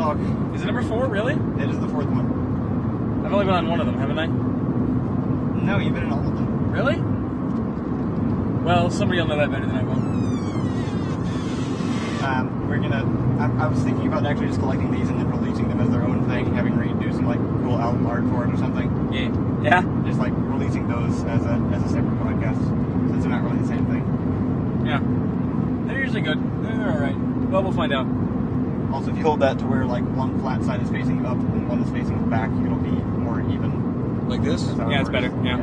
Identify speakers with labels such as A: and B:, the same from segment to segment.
A: talk.
B: Is it number 4, really?
A: It is the 4th one.
B: I've only been on one of them, haven't I?
A: No, you've been in all of them.
B: Really? Well, somebody will know that better than I will.
A: We're gonna... I was thinking about actually just collecting these and then releasing them as their own thing, having Reid do some, like, cool album art for it or something.
B: Yeah?
A: Just, like, releasing those as a separate podcast, since they're not really the same thing.
B: Yeah. They're usually good. They're alright. Well, we'll find out.
A: Also, if you hold that to where, like, one flat side is facing up and one is facing back, it'll be more even.
C: Like this?
B: Yeah, it's better. Yeah.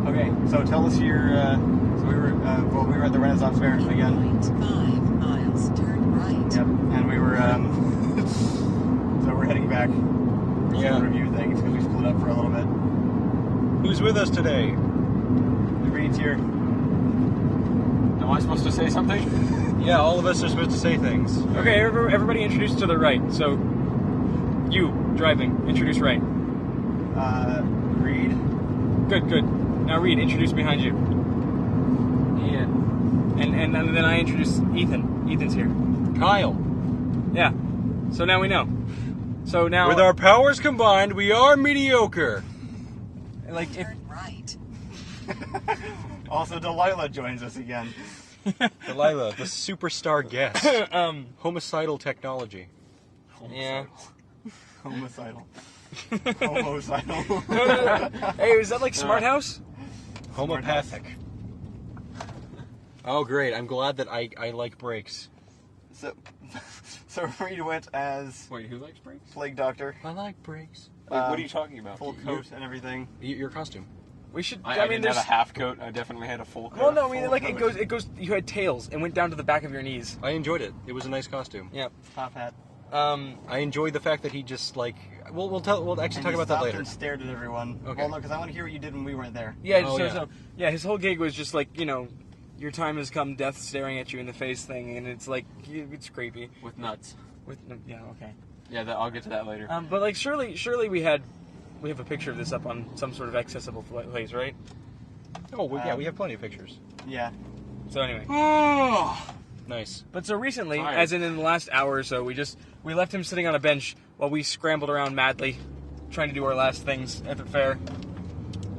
A: Okay, so tell us your... so we were at the Renaissance Fair again.
D: 0.5 miles, turn right.
A: Yep, and we were, so we're heading back. We're going to review things because we split up for a little bit.
C: Who's with us today?
A: The Reid's here.
B: Am I supposed to say something?
C: Yeah, all of us are supposed to say things.
B: Okay, everybody introduce to the right. So, you, driving, introduce right.
A: Reid.
B: Good. Now, Reid, introduce behind you.
C: Ian.
B: And then I introduce Ethan. Ethan's here.
C: Kyle.
B: Yeah. So now we know. So now...
C: With our powers combined, we are mediocre.
B: Like, if...
D: Turn right.
A: Also, Delilah joins us again.
C: Delilah, the superstar guest. Homicidal technology.
B: Yeah.
A: Homicidal. Homicidal.
B: Hey, is that like Smart House?
C: Homopathic. Oh, great. I'm glad that I like brakes.
A: So Reid went as
B: Wait, who likes brakes?
A: Plague Doctor.
C: I like brakes.
B: Wait, what are you talking about?
A: Full coat and everything.
C: Your costume.
B: We should...
E: I
B: mean,
E: didn't
B: there's...
E: have a half coat. I definitely had a full coat.
B: Well, no, I mean,
A: full
B: like,
A: coat.
B: it goes... You had tails and went down to the back of your knees.
C: I enjoyed it. It was a nice costume.
B: Yep.
A: Top hat.
C: I enjoyed the fact that he just, like... We'll actually talk about that later.
A: And stared at everyone.
C: Okay.
A: Well, no, because I want to hear what you did when we weren't there.
B: Yeah,
C: Oh, yeah.
B: So, his whole gig was just like, your time has come, death staring at you in the face thing, and it's like, it's creepy.
E: With nuts.
B: Yeah, okay.
E: Yeah, I'll get to that later.
B: But like, surely we have a picture of this up on some sort of accessible place, right?
C: Oh, we have plenty of pictures.
A: Yeah.
B: So anyway.
C: Nice.
B: But so recently,
E: Tired.
B: as in the last hour or so, we left him sitting on a bench while we scrambled around madly, trying to do our last things at the fair.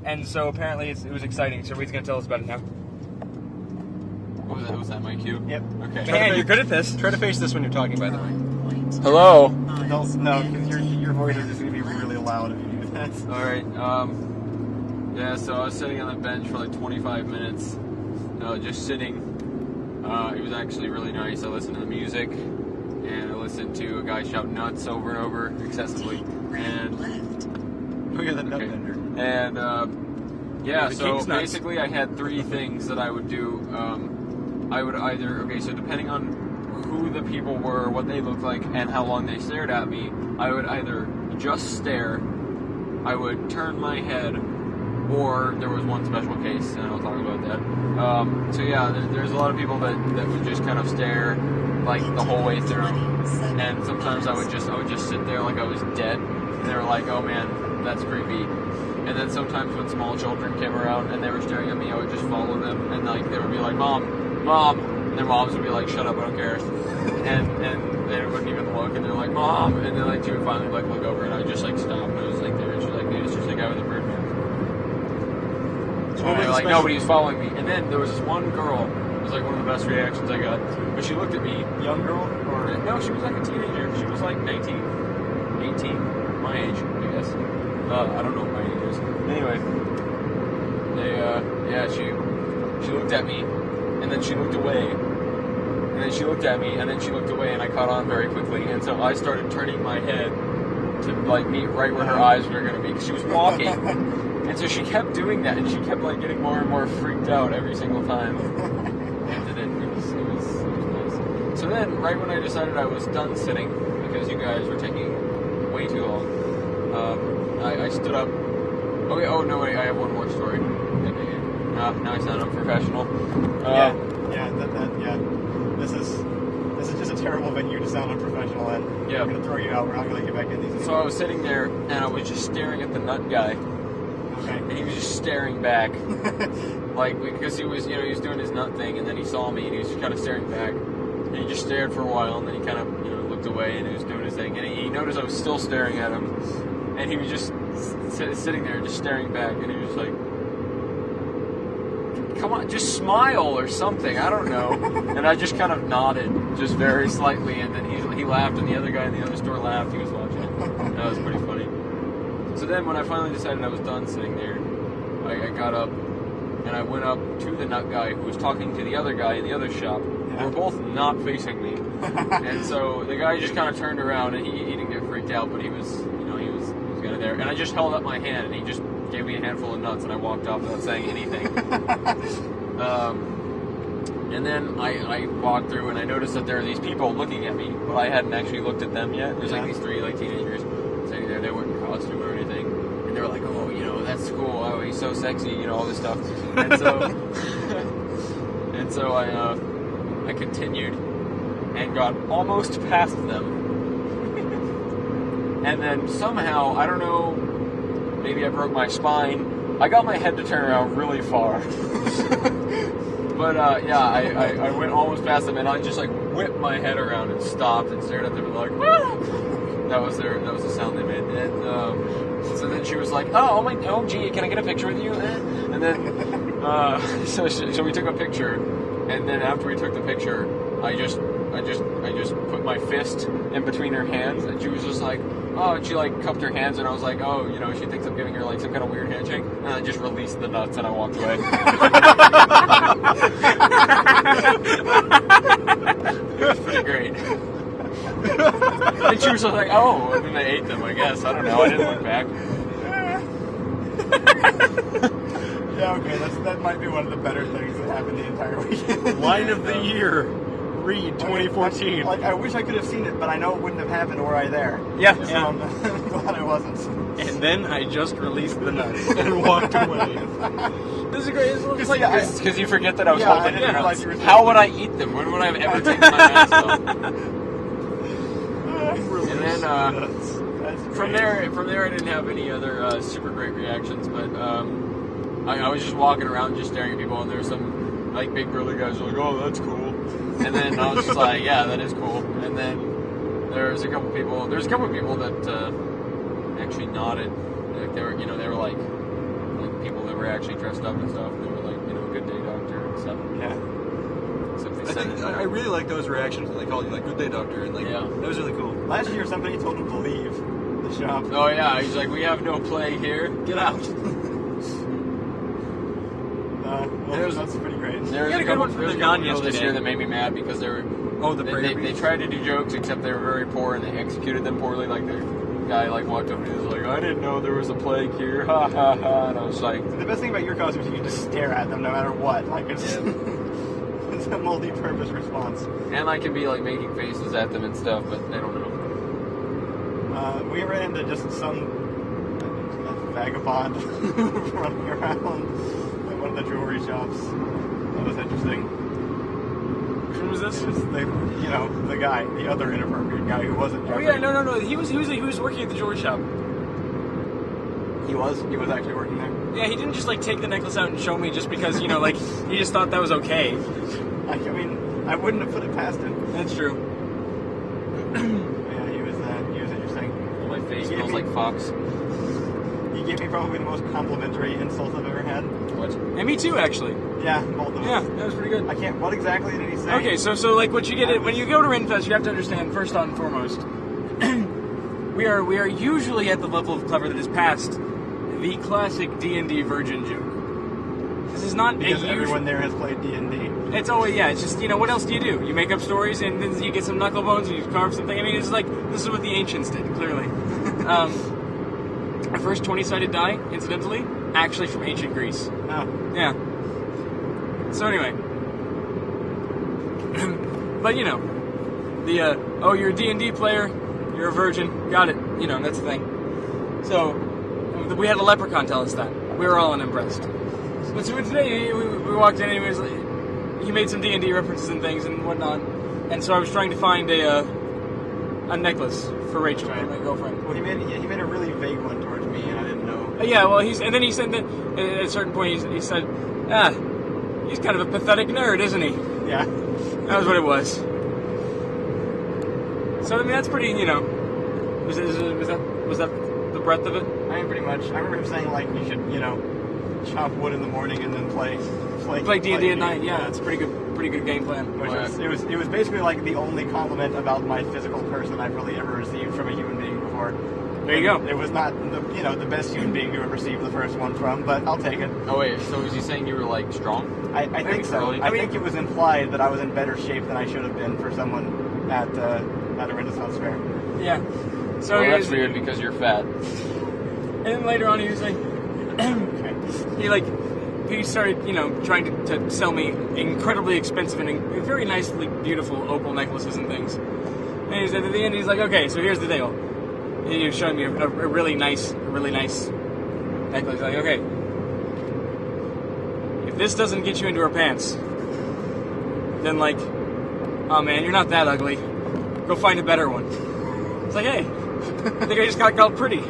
B: And so apparently it was exciting. So Reid's gonna tell us about it now.
E: What was that? Was that my cue?
A: Yep.
E: Okay.
B: Man, you're good at this.
C: Try to face this when you're talking, by the way.
E: Hello.
A: No, because your voice is just going to be really loud if you do that.
E: All right. Yeah. So I was sitting on the bench for like 25 minutes, just sitting. It was actually really nice. I listened to the music, and I listened to a guy shout nuts over and over excessively. And
A: Oh, you're the nut bender.
E: And
B: Yeah,
E: so
B: the king's nuts.
E: basically I had 3 things that I would do. I would either, so depending on who the people were, what they looked like, and how long they stared at me, I would either just stare, I would turn my head, or there was one special case, and I'll talk about that. So yeah, there's a lot of people that would just kind of stare like the whole way through, and sometimes I would just sit there like I was dead, and they were like, oh man, that's creepy. And then sometimes when small children came around and they were staring at me, I would just follow them, and like they would be like, Mom, and their moms would be like, shut up, I don't care. And they wouldn't even look, and they're like, Mom, and then like she would finally like look over, and I would just like stop, and I was like there, and she's like, dude, it's just a guy with a bird nose. And like nobody's following me. And then there was this one girl. It was like one of the best reactions I got. But she looked at me.
A: Young girl?
E: Or no, she was like a teenager. She was like 19, 18, my age, I guess. I don't know what my age is. Anyway, she looked at me, and then she looked away, and then she looked at me, and then she looked away, and I caught on very quickly, and so I started turning my head to like meet right where her eyes were going to be, because she was walking, and so she kept doing that, and she kept like getting more and more freaked out every single time. And then it was nice. So then, right when I decided I was done sitting, because you guys were taking way too long, I stood up. Okay. Oh no, wait. I have one more story. Now I sound unprofessional.
A: Yeah. This is just a terrible venue to sound unprofessional in.
E: Yeah.
A: We're gonna throw you out. We're not gonna let you back in these.
E: So I was sitting there and I was just staring at the nut guy,
A: Okay.
E: and he was just staring back, like because he was doing his nut thing, and then he saw me and he was just kind of staring back, and he just stared for a while, and then he kind of looked away and he was doing his thing, and he noticed I was still staring at him, and he was just sitting there, just staring back, and he was like, "Come on, just smile or something." I don't know. And I just kind of nodded, just very slightly, and then he laughed, and the other guy in the other store laughed. He was watching. That was pretty funny. So then, when I finally decided I was done sitting there, I got up. And I went up to the nut guy who was talking to the other guy in the other shop. They were both not facing me. And so the guy just kind of turned around, and he didn't get freaked out, but he was kind of there. And I just held up my hand, and he just gave me a handful of nuts, and I walked off without saying anything. And then I walked through, and I noticed that there are these people looking at me, but I hadn't actually looked at them yet. There's like these three teenagers sitting there. They weren't in costume or anything. And they were like, "Oh, that's cool. Oh, he's so sexy," all this stuff. And so, I continued and got almost past them. And then somehow, I don't know, maybe I broke my spine. I got my head to turn around really far. But I went almost past them, and I just like whipped my head around and stopped and stared at them and like, "Ah!" That was the sound they made. And so then she was like, "Oh gee, can I get a picture with you?" And then so we took a picture, and then after we took the picture, I just put my fist in between her hands, and she was just like, "Oh," and she like cupped her hands, and I was like, "Oh, she thinks I'm giving her like some kind of weird handshake," and I just released the nuts and I walked away. It was pretty great. And she was just like, "Oh," and then they ate them, I guess. I don't know. I didn't look back.
A: Yeah, okay, that might be one of the better things that happened the entire weekend.
C: Line of the year, Reid 2014.
A: I wish I could have seen it, but I know it wouldn't have happened were I there.
B: Yeah.
A: So I'm glad I wasn't.
B: And then I just released the nuts.
C: And walked away.
B: This is great. It's like
E: Because you forget that I was holding
A: I
E: your
A: didn't
E: nuts.
A: realize you were
E: How would I eat them? When would I have ever taken my mask off? And then from there I didn't have any other super great reactions, but I was just walking around just staring at people, and there were some like big burly guys like, "Oh, that's cool," and then I was just like, "Yeah, that is cool." And then there's a couple people that actually nodded, like they were like people that were actually dressed up and stuff, and they were like, "Good day, doctor," and stuff.
A: Yeah.
C: I really like those reactions when they call you like "Good day, doctor," and like that was really cool.
A: Last year, somebody told him to leave the shop.
E: Oh yeah, he's like, "We have no plague here. Get out."
A: That's pretty great.
E: There's a couple people this year that made me mad because they were. They tried to do jokes, except they were very poor and they executed them poorly. Like the guy walked up and he was like, "I didn't know there was a plague here." Ha ha ha! And I was like,
A: The best thing about your costume is you can just stare at them no matter what. Like it's it's a multi-purpose response.
E: and I can be like making faces at them and stuff, but they don't know.
A: We ran into just some vagabond running around at one of the jewelry shops. That was interesting.
B: Which one was this?
A: It was the guy, the other inappropriate guy who wasn't.
B: Oh yeah, no. He was working at the jewelry shop.
A: He was actually working there.
B: Yeah, he didn't just like take the necklace out and show me just because he just thought that was okay.
A: I mean, I wouldn't have put it past him.
B: That's true.
A: Yeah, he was interesting.
E: My face smells like fox.
A: He gave me probably the most complimentary insult I've ever had.
E: What?
B: And me too, actually.
A: Yeah, both of us.
B: Yeah, that was pretty good.
A: I can't. What exactly did he say?
B: Okay, so like what you get when you go to Renfest, you have to understand first and foremost, we are usually at the level of clever that is past the classic D&D virgin joke. This is not
A: Because
B: a
A: everyone there has played D&D.
B: It's always it's just what else do? You make up stories and then you get some knuckle bones and you carve something. I mean, it's like this is what the ancients did, clearly. Our first 20-sided die, incidentally, actually from ancient Greece.
A: Oh.
B: Yeah. So anyway, but you're a D&D player, you're a virgin, got it. That's the thing. So we had a leprechaun tell us that. We were all unimpressed. But so today we walked in and he made some D&D references and things and whatnot, and so I was trying to find a necklace for Rachel, my girlfriend.
A: Well, he made a really vague one towards me, and I didn't know.
B: Yeah, well, he said that at a certain point he said, he's kind of a pathetic nerd, isn't he?
A: Yeah.
B: That was what it was. So I mean, that's pretty. Was that the breadth of it?
A: I mean, pretty much. I remember him saying like you should, chop wood in the morning and then play
B: D&D at night. Yeah, it's a pretty good game plan.
A: Which it was basically like the only compliment about my physical person I've really ever received from a human being before.
B: There you go.
A: It was not the best human being to have received the first one from, but I'll take it.
E: Oh wait, so was he saying you were like strong?
A: I think so.
E: Really?
A: I think it was implied that I was in better shape than I should have been for someone at a Renaissance fair.
B: Yeah. So
E: well, that's weird because you're fat.
B: And then later on, he was like, he started, trying to sell me incredibly expensive and very nicely beautiful opal necklaces and things. And he said at the end, he's like, okay, so here's the deal. And he was showing me a really nice necklace. Like, okay, if this doesn't get you into her pants, then like, oh man, you're not that ugly. Go find a better one. It's like, hey, I think I just got called pretty.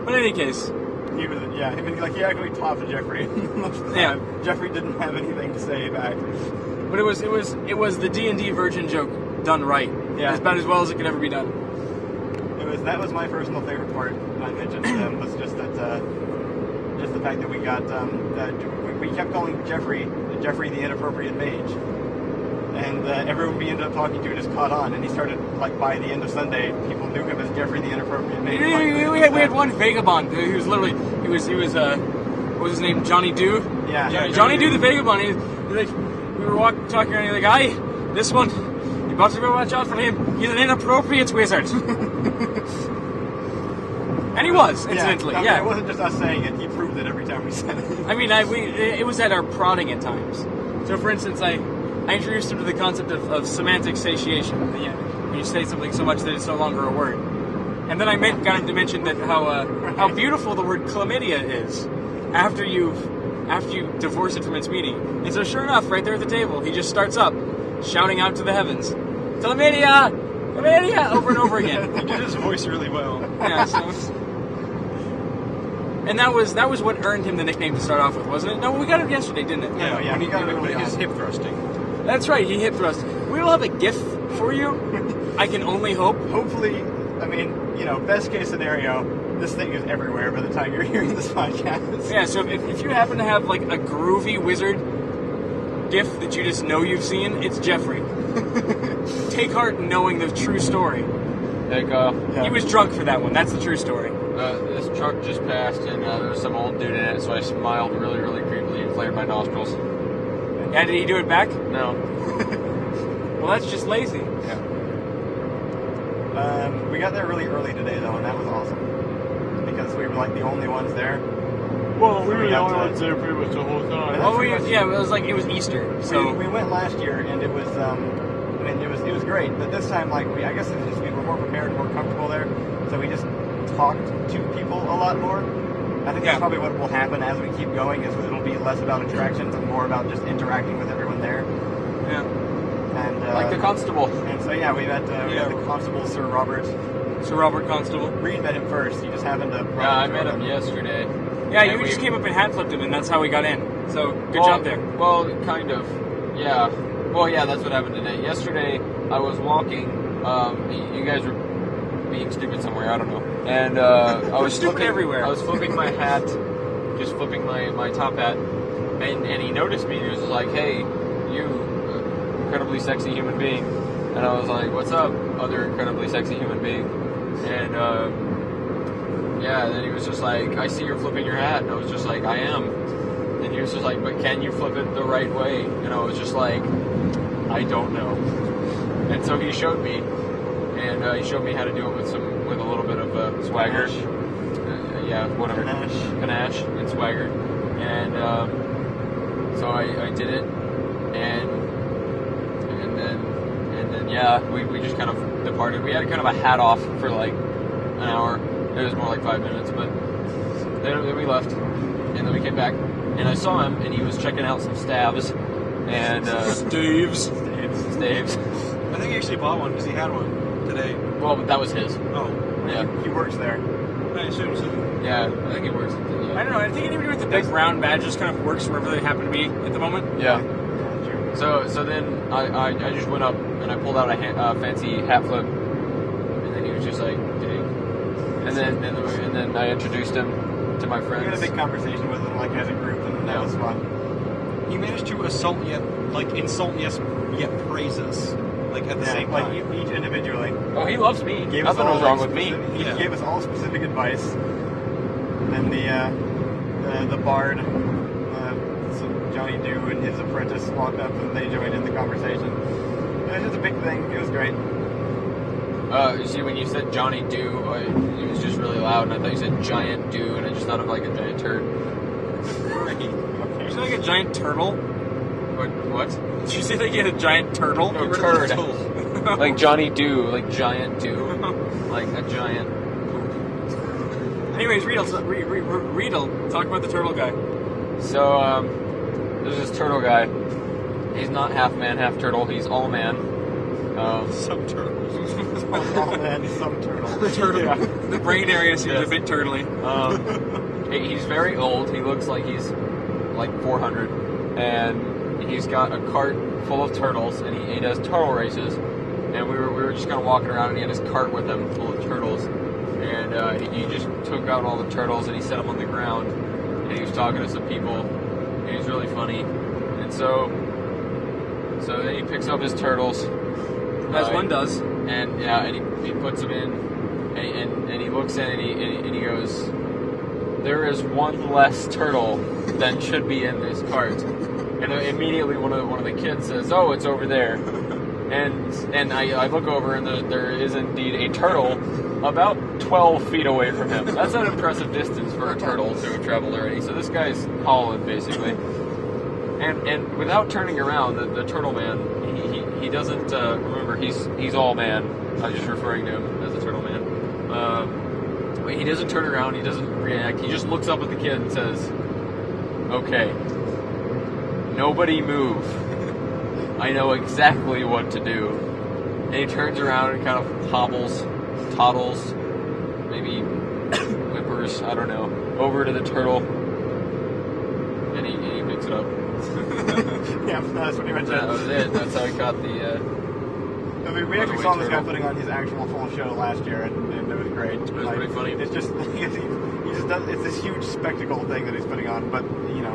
B: But in any case,
A: he actually topped Jeffrey.
B: Yeah,
A: Jeffrey didn't have anything to say back.
B: But it was the D&D virgin joke done right.
A: Yeah,
B: it's about as well as it could ever be done.
A: That was my personal favorite part. I mentioned to them was just that just the fact that we got we kept calling Jeffrey the inappropriate mage. And everyone we ended up talking to just caught on, and he started, like, by the end of Sunday, people knew him as Jeffrey the Inappropriate Mage.
B: We had one vagabond who was literally, he was what was his name, Johnny Doo?
A: Yeah.
B: Johnny Doo the vagabond. We were talking around, and he's like, this one, you got to watch out for him. He's an inappropriate wizard. And he was, incidentally, yeah.
A: It wasn't just us saying it, he proved it every time we said it.
B: I mean, it was at our prodding at times. So, for instance, I introduced him to the concept of semantic satiation. When you say something so much that it's no longer a word. And then I got him to mention that how beautiful the word chlamydia is after you divorce it from its meaning. And so sure enough, right there at the table, he just starts up, shouting out to the heavens, chlamydia! Chlamydia! Over and over again.
C: He did his voice really well.
B: Yeah, so... And that was what earned him the nickname to start off with, wasn't it? No, we got it yesterday, didn't it?
A: Yeah, he got it early on.
C: His hip thrusting.
B: That's right, he hip thrust. We will have a GIF for you. I can only hope.
A: Hopefully, I mean, best case scenario, this thing is everywhere by the time you're hearing this podcast.
B: Yeah, so if you happen to have like a groovy wizard GIF that you just know you've seen, it's Jeffrey. Take heart in knowing the true story. He was drunk for that one. That's the true story.
E: This truck just passed, and there was some old dude in it, so I smiled really, really creepily and flared my nostrils.
B: Yeah, did he do it back?
E: No.
B: Well, that's just lazy.
E: Yeah.
A: We got there really early today, though, and that was awesome. Because we were, like, the only ones there.
C: Well, we were the only ones there pretty much the whole time.
B: It was Easter. So
A: we went last year, and it was, it was great. But this time, like, I guess it's just we were more prepared, more comfortable there. So we just talked to people a lot more. I think that's probably what will happen as we keep going, is it'll be less about attractions and more about just interacting with everyone there.
B: Yeah.
A: And
E: like the constable.
A: And so we had the constable, Sir Robert
B: Constable.
A: Reid met him first. He just happened to.
E: Yeah, I met him yesterday.
B: Yeah, you just came up and hat flipped him, and that's how we got in. So good job there.
E: Well, kind of. Yeah. Well, yeah, that's what happened today. Yesterday, I was walking. You guys were being stupid somewhere. I don't know. And I was
B: stupid everywhere.
E: I was flipping my hat, just flipping my top hat, and he noticed me. He was just like, "Hey, you incredibly sexy human being." And I was like, "What's up, other incredibly sexy human being?" And then he was just like, "I see you're flipping your hat." And I was just like, "I am." And he was just like, "But can you flip it the right way?" And I was just like, "I don't know." And so he showed me, and he showed me how to do it with a little bit of swagger. Whatever. Panache and swagger. And so I did it, and then we just kind of departed. We had kind of a hat off for like an hour. It was more like 5 minutes, but then we left, and then we came back, and I saw him, and he was checking out some staves, and
B: Staves.
C: I think he actually bought one because he had one today.
E: Well, that was his.
C: Oh.
E: Yeah.
A: He works there.
C: I assume so.
E: Yeah, I think he works. Yeah.
B: I don't know. I think anybody with the big brown badge just kind of works wherever they happen to be at the moment.
E: Yeah. So then I just went up and I pulled out a fancy hat flip, and then he was just like, "Dig." And then I introduced him to my
A: We
E: friends.
A: had a big conversation with them, like as a group, and that was fun.
C: You managed to insult yet praise us, like at the same time.
A: Like each individually.
E: Oh, he loves me.
A: He gave us
E: Nothing
A: all,
E: was wrong
A: like,
E: with me.
A: He gave us all specific advice. And then the bard, so Johnny Dew and his apprentice walked up and they joined in the conversation. It was just a big thing. It was great.
E: You see, when you said Johnny Dew, it was just really loud, and I thought you said giant Dew, and I just thought of like a giant turd.
A: Okay.
B: You say like a giant turtle?
E: What?
B: Did you say that you had a giant turtle?
E: No, turd. Like Johnny Dew, like giant Dew, like a giant.
B: Anyways, Reid will talk about the turtle guy.
E: So, there's this turtle guy. He's not half man, half turtle. He's all man.
C: Some turtles.
A: All man, some turtle.
B: Turtle.
A: Yeah.
B: The brain area seems a bit turtly.
E: He's very old. He looks like he's like 400, and he's got a cart full of turtles, and he does turtle races. And we were just kind of walking around, and he had his cart with him full of turtles, and he just took out all the turtles and he set them on the ground, and he was talking to some people, and he was really funny. And so then he picks up his turtles,
B: As one does.
E: and he puts them in, and he looks at it, and he goes, "There is one less turtle than should be in this cart." And immediately one of the kids says, "Oh, it's over there." And I look over, and there is indeed a turtle about 12 feet away from him. That's an impressive distance for a turtle to have traveled already. So this guy's Holland, basically. And without turning around, the turtle man, he doesn't remember he's all man. I'm just referring to him as the turtle man. He doesn't turn around. He doesn't react. He just looks up at the kid and says, "Okay, nobody move. I know exactly what to do." And he turns around and kind of toddles, maybe whimpers, I don't know, over to the turtle, and he picks it up.
A: Yeah, that's what he went to.
E: That was it. That's how he caught the.
A: We actually saw this guy
E: turtle.
A: putting on his actual full show last year, and it was great.
E: It was pretty funny.
A: It's just he just does. It's this huge spectacle thing that he's putting on, but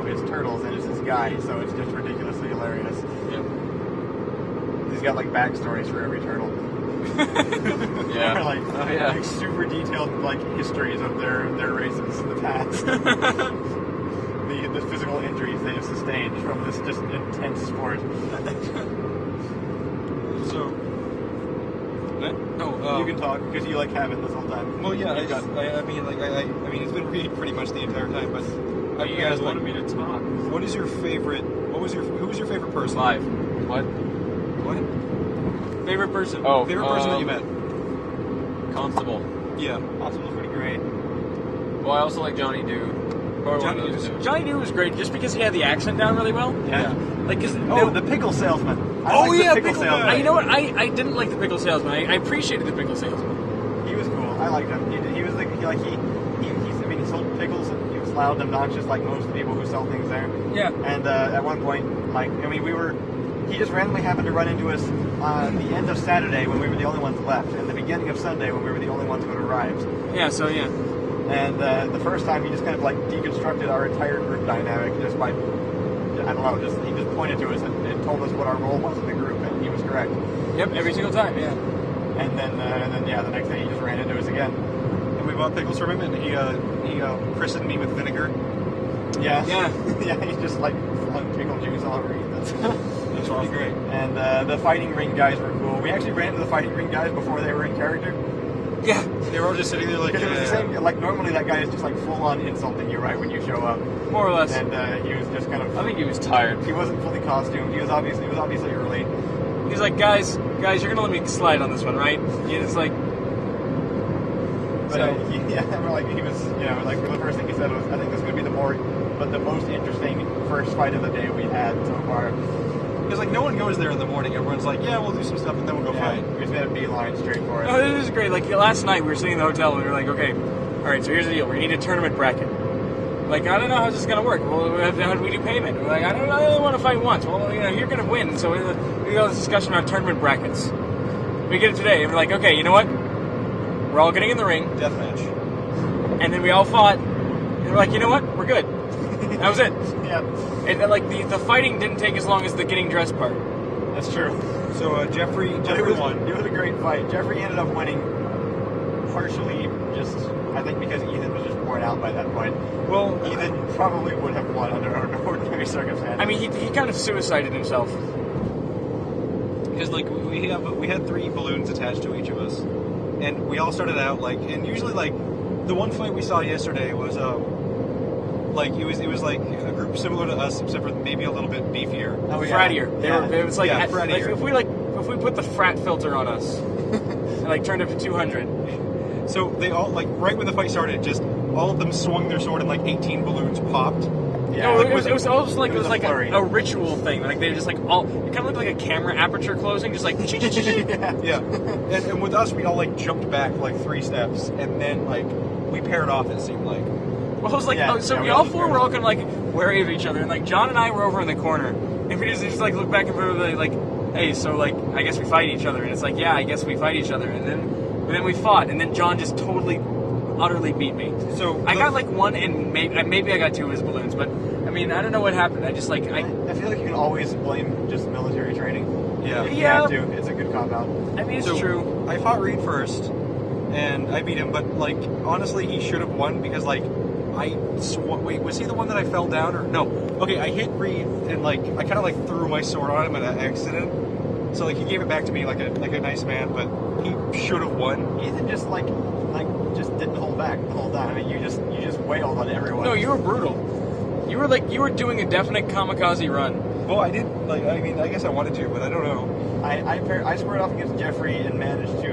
A: it's turtles and it's this guy, so it's just ridiculously hilarious.
E: Yeah.
A: He's got like backstories for every turtle.
E: Yeah.
A: Or, like,
E: Oh, yeah.
A: like super detailed like histories of their races in the past. the physical injuries they have sustained from this just intense sport.
C: So,
A: You can talk because you like have it this whole time.
C: well, yeah.
A: You've got-
C: I mean, it's been Reid pretty much the entire time. But you guys
E: wanted me to talk.
C: What is your favorite? Who was your favorite person?
E: 5. What?
C: What?
B: Favorite person?
E: Oh,
C: Favorite person that you met?
E: Constable.
C: Yeah.
A: Hospital's pretty great.
E: Well, I also like Johnny Dew. Or one of those two.
B: Johnny Dew was great just because he had the accent down really well.
A: Yeah.
B: Like, cause
A: The pickle salesman. I
C: Oh,
A: like the
C: yeah,
A: pickle
C: pickle
A: salesman.
C: guy.
B: you know what? I didn't like the pickle salesman. I appreciated the pickle salesman.
A: He was cool. I liked him. He was he sold pickles and he was loud and obnoxious like most people who sell things there.
B: Yeah.
A: And at one point, he just randomly happened to run into us on the end of Saturday when we were the only ones left, and the beginning of Sunday when we were the only ones who had arrived.
B: Yeah. So yeah.
A: And the first time he just kind of like deconstructed our entire group dynamic just by, I don't know, he just pointed to us and told us what our role was in the group, and he was correct.
B: Yep. Every single time. Yeah.
A: And then the next day he just ran into us again.
C: And we bought pickles from him, and he christened me with vinegar.
A: Yeah.
B: Yeah.
A: Yeah, he just like flung pickle juice all over you. That's
C: Pretty great.
A: And the fighting ring guys were cool. We actually ran into the fighting ring guys before they were in character.
B: Yeah.
C: They were all just sitting there like.
A: Because it was the same. Like normally that guy is just like full on insulting you right when you show up.
B: More or less.
A: And he was just kind of.
E: I think he was tired.
A: He wasn't fully costumed. It was obviously early.
B: He's like, guys, you're gonna let me slide on this one, right? And it's like,
A: But he was, like the first thing he said was, I think this is going to be the most interesting first fight of the day we had so far.
C: Because like no one goes there in the morning. Everyone's like, yeah, we'll do some stuff and then we'll go fight.
A: We just made a beeline straight for it.
B: oh, this is great. Like last night, we were sitting in the hotel and we were like, okay, all right, so here's the deal. We need a tournament bracket. Like, I don't know how this is going to work. Well, how do we do payment? We're like, I only want to fight once. Well, you're going to win. So we got this discussion about tournament brackets. We get it today, and we're like, okay, you know what? We're all getting in the ring.
C: Deathmatch.
B: And then we all fought, and we're like, you know what? We're good. That was it.
A: Yeah,
B: And then, like, the fighting didn't take as long as the getting dressed part.
A: that's true.
C: So Jeffrey
A: But it was
C: won.
A: It was a great fight. Jeffrey ended up winning partially just, I think, because Ethan was just worn out by that point.
C: Well,
A: Ethan probably would have won under ordinary circumstances.
B: I mean, he kind of suicided himself.
C: because like we had 3 balloons attached to each of us, and we all started out like, and usually like the one fight we saw yesterday was like it was like a group similar to us, except for maybe a little bit beefier.
A: Oh, yeah.
B: Frattier. It was like,
C: Yeah,
B: like
C: frattier.
B: if we put the frat filter on us, and like turned it to 200.
C: So they all like right when the fight started, just all of them swung their sword and like 18 balloons popped.
A: yeah,
B: No,
A: like,
B: it was almost like
A: it was a
B: like
A: flurry.
B: a ritual thing. Like they just like all. It kind of looked like a camera aperture closing, just like.
C: Yeah, and with us, we all like jumped back like 3 steps, and then like we paired off. It seemed like.
B: Well, it was like,
A: Yeah,
B: so
A: yeah,
B: we
A: we
B: all
A: all
B: 4 were all kind of like wary of each other, and like John and I were over in the corner, and we just like look back and we're like, hey, so like I guess we fight each other, and it's like, yeah, I guess we fight each other, and then we fought, and then John just totally, utterly beat me.
C: So
B: I got like 1, and maybe I got 2 of his balloons, but I mean I don't know what happened. I just like
A: I feel like you can always blame just military training.
C: Yeah.
A: If you
B: Yeah.
A: have to. It's a good cop out.
B: I mean it's
C: So,
B: true.
C: I fought Reid first, and I beat him. But like honestly, he should have won because like wait, was he the one that I fell down or no? Okay, I hit Reid and like I kind of like threw my sword on him in an accident. So like he gave it back to me like a nice man, but he should have won.
A: Ethan just like just didn't hold back the whole time. I mean, you just wailed on everyone.
B: No, you were brutal. You were doing a definite kamikaze run.
C: Well, I did like I mean I guess I wanted to, but I don't know.
A: I squared off against Jeffrey and managed to.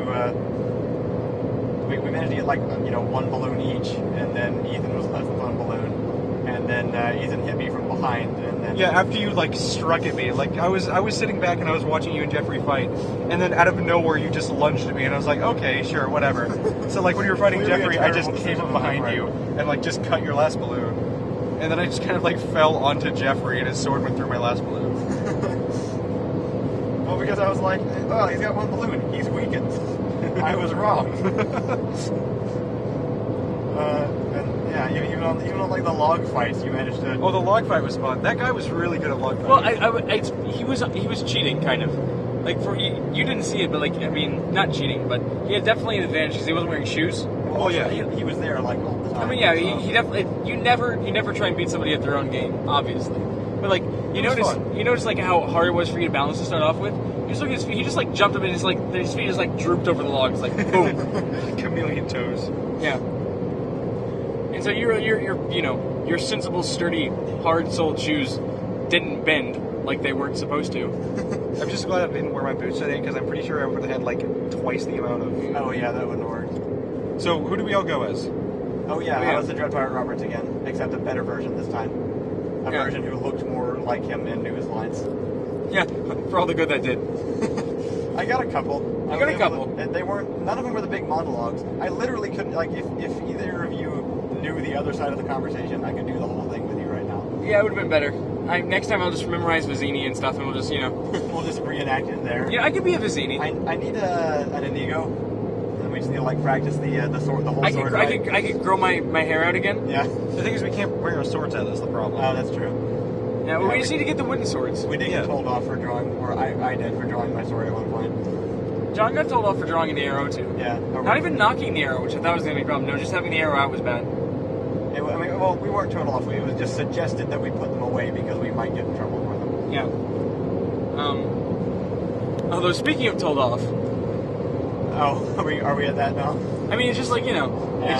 A: We managed to get like 1 balloon each, and then Ethan was left with 1 balloon, and then Ethan hit me from behind, and then
C: Yeah, after you like struck at me, like I was sitting back and I was watching you and Jeffrey fight, and then out of nowhere you just lunged at me, and I was like, okay, sure, whatever. So like when you were fighting
A: Clearly a
C: Jeffrey, I just
A: terrible
C: came up
A: decision on my
C: behind
A: part.
C: you and like just cut your last balloon, and then I just kind of like fell onto Jeffrey, and his sword went through my last balloon.
A: Well, because I was like, oh, he's got 1 balloon, he's weakened. I was wrong. And yeah, even on like the log fights, you managed to.
C: Oh, the log fight was fun. That guy was really good at log fighting.
B: Well, he was cheating kind of. Like for you didn't see it, but like I mean, not cheating, but he had definitely an advantage because he wasn't wearing shoes.
A: Well,
C: yeah.
A: he was there like all the time.
B: I mean, yeah, he definitely. You never try and beat somebody at their own game, obviously. But like
C: It was fun.
B: you notice like how hard it was for you to balance to start off with. You just look at his feet. He just like jumped up and his feet just like drooped over the logs, like boom.
C: Chameleon toes.
B: Yeah. And so your sensible, sturdy, hard-soled shoes didn't bend like they weren't supposed to.
C: I'm just glad I didn't wear my boots today because I'm pretty sure I would have had like twice the amount of.
A: Oh yeah, that wouldn't have worked.
C: So who do we all go as?
A: Oh yeah,
B: Yeah.
A: I was the Dread Pirate Roberts again, except a better version this time. A
B: Yeah.
A: version who looked more like him and knew his lines.
B: Yeah, for all the good that did.
A: I got a couple.
B: You
A: I
B: got
A: was
B: a
A: able
B: couple.
A: to- they weren't. None of them were the big monologues. I literally couldn't. Like, if either of you knew the other side of the conversation, I could do the whole thing with you right now.
B: Yeah, it would have been better. Next time I'll just memorize Vizzini and stuff, and we'll just
A: We'll just reenact it there.
B: Yeah, I could be a Vizzini.
A: I need an Inigo. And we just need to like practice the sword, the whole
B: I
A: sword.
B: could grow my hair out again.
A: Yeah.
C: The thing is, we can't bring our swords out. That's the problem.
A: Oh, that's true.
B: Yeah, well,
A: Yeah,
B: we just need to get the wooden swords.
A: We did
C: Yeah.
A: get told off for drawing, or I did for drawing my sword at one point.
B: John got told off for drawing the arrow too.
A: Yeah.
B: Not even knocking the arrow, which I thought was going to be a problem. No, just having the arrow out was bad.
A: Well, we weren't told off. It was just suggested that we put them away because we might get in trouble for them.
B: Yeah. Although speaking of told off,
A: Oh, are we at that now?
B: I mean it's just like
A: Yeah.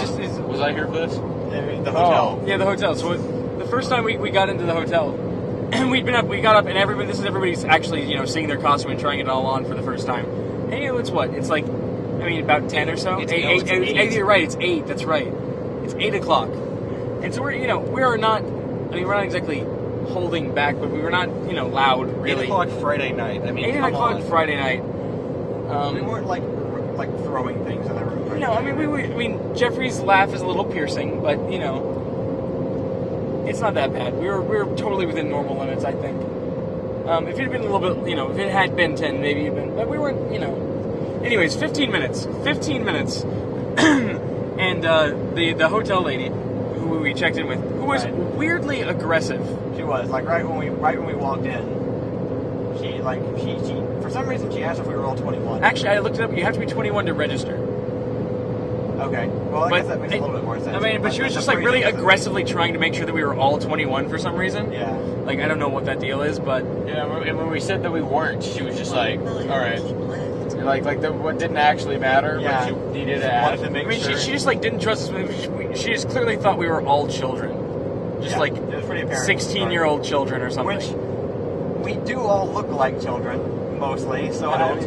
B: it's
E: Was I here for this?
A: The hotel.
B: yeah, the hotel. So the first time we got into the hotel, and we got up, and everybody's actually seeing their costume and trying it all on for the first time. And it's what? It's like, I mean, about 10 or so.
C: It's
B: Eight. You're right. It's 8. That's right. It's 8 o'clock. And so we're not. I mean, we're not exactly holding back, but we were not loud really.
C: 8 o'clock Friday night. I mean,
B: 8
C: come
B: o'clock
C: on.
B: Friday night.
A: We weren't like throwing things in the room. Right?
B: No, I mean Jeffrey's laugh is a little piercing, but It's not that bad. We were totally within normal limits, I think. If it had been a little bit, if it had been 10, maybe it'd been, but we weren't, Anyways, 15 minutes. 15 minutes. And the hotel lady who we checked in with, who was weirdly aggressive.
A: She was, like, right when we walked in, she for some reason she asked if we were all 21.
B: Actually, I looked it up. You have to be 21 to register.
A: Okay. Well, I guess that makes a little bit more sense.
B: I mean, but she was just like really aggressively trying to make sure that we were all 21 for some reason.
A: Yeah.
B: Like, I don't know what that deal is, but
E: Yeah, and when we said that we weren't, she was just like, all right. Like what didn't actually matter,
A: Yeah.
E: but she needed to
A: Wanted
E: add.
A: to make
B: I mean,
A: sure.
B: she just like didn't trust us. She just clearly thought we were all children, just
A: Yeah,
B: like
A: it was pretty apparent.
B: 16-year-old children or something.
A: Which we do all look like children mostly. So
E: I don't.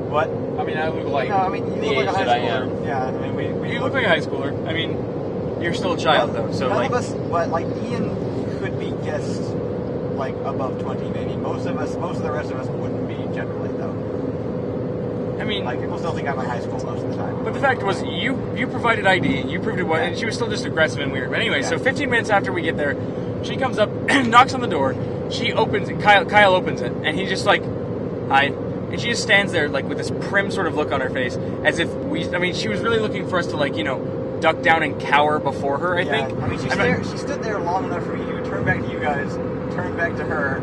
A: What?
E: I mean, I look like
A: No, I mean you
E: the
A: look
E: age
A: like a high
E: that I
A: schooler.
E: am.
A: Yeah, I mean we
B: You look like a high schooler. I mean, you're still a child though, so
A: none
B: like.
A: of us, but like Ian could be guessed like above 20 maybe. Most of the rest of us wouldn't be generally though.
B: I mean,
A: Like people still think I'm in high school most of the time.
B: but the fact was, you provided ID, you proved it was, and she was still just aggressive and weird. But anyway, so
A: Yeah.
B: 15 minutes after we get there, she comes up, knocks on the door. She opens it. Kyle opens it, and he just like, hi. And she just stands there like with this prim sort of look on her face, as if she was really looking for us to like, duck down and cower before her. I think.
A: I mean, she stood there long enough for you to turn back to you guys, turn back to her,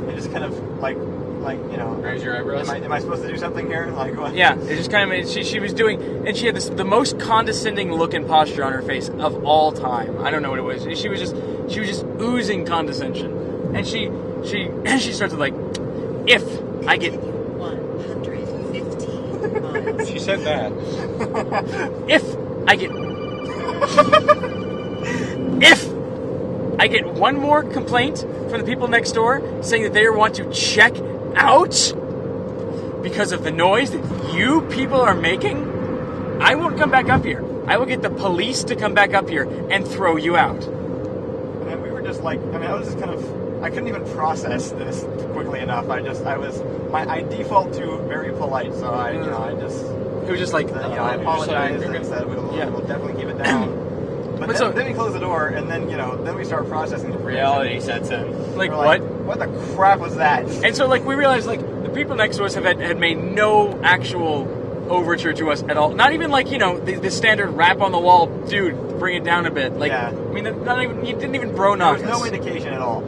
A: and just kind of like
E: Raise your eyebrows.
A: Am I supposed to do something here? Like what?
B: Yeah, it just kind of she was doing, and she had the most condescending look and posture on her face of all time. I don't know what it was. She was just oozing condescension, and she starts with like, if I get
D: 115 miles.
C: She said that.
B: if I get one more complaint from the people next door saying that they want to check out because of the noise that you people are making, I won't come back up here. I will get the police to come back up here and throw you out.
A: And we were just like, I was just kind of, I couldn't even process this quickly enough. I default to very polite, so
B: It was just like,
A: I apologized and said we'll definitely keep it down. But then we close the door, and then then we start processing the
E: Reality sets in.
B: like
A: We're
B: what?
A: What the crap was that?
B: And so, like, we realized, like, the people next to us had made no actual overture to us at all. Not even, like, the standard rap on the wall, dude, bring it down a bit. Like,
A: Yeah.
B: I mean, you didn't even bro knock
A: There was
B: us.
A: no indication at all.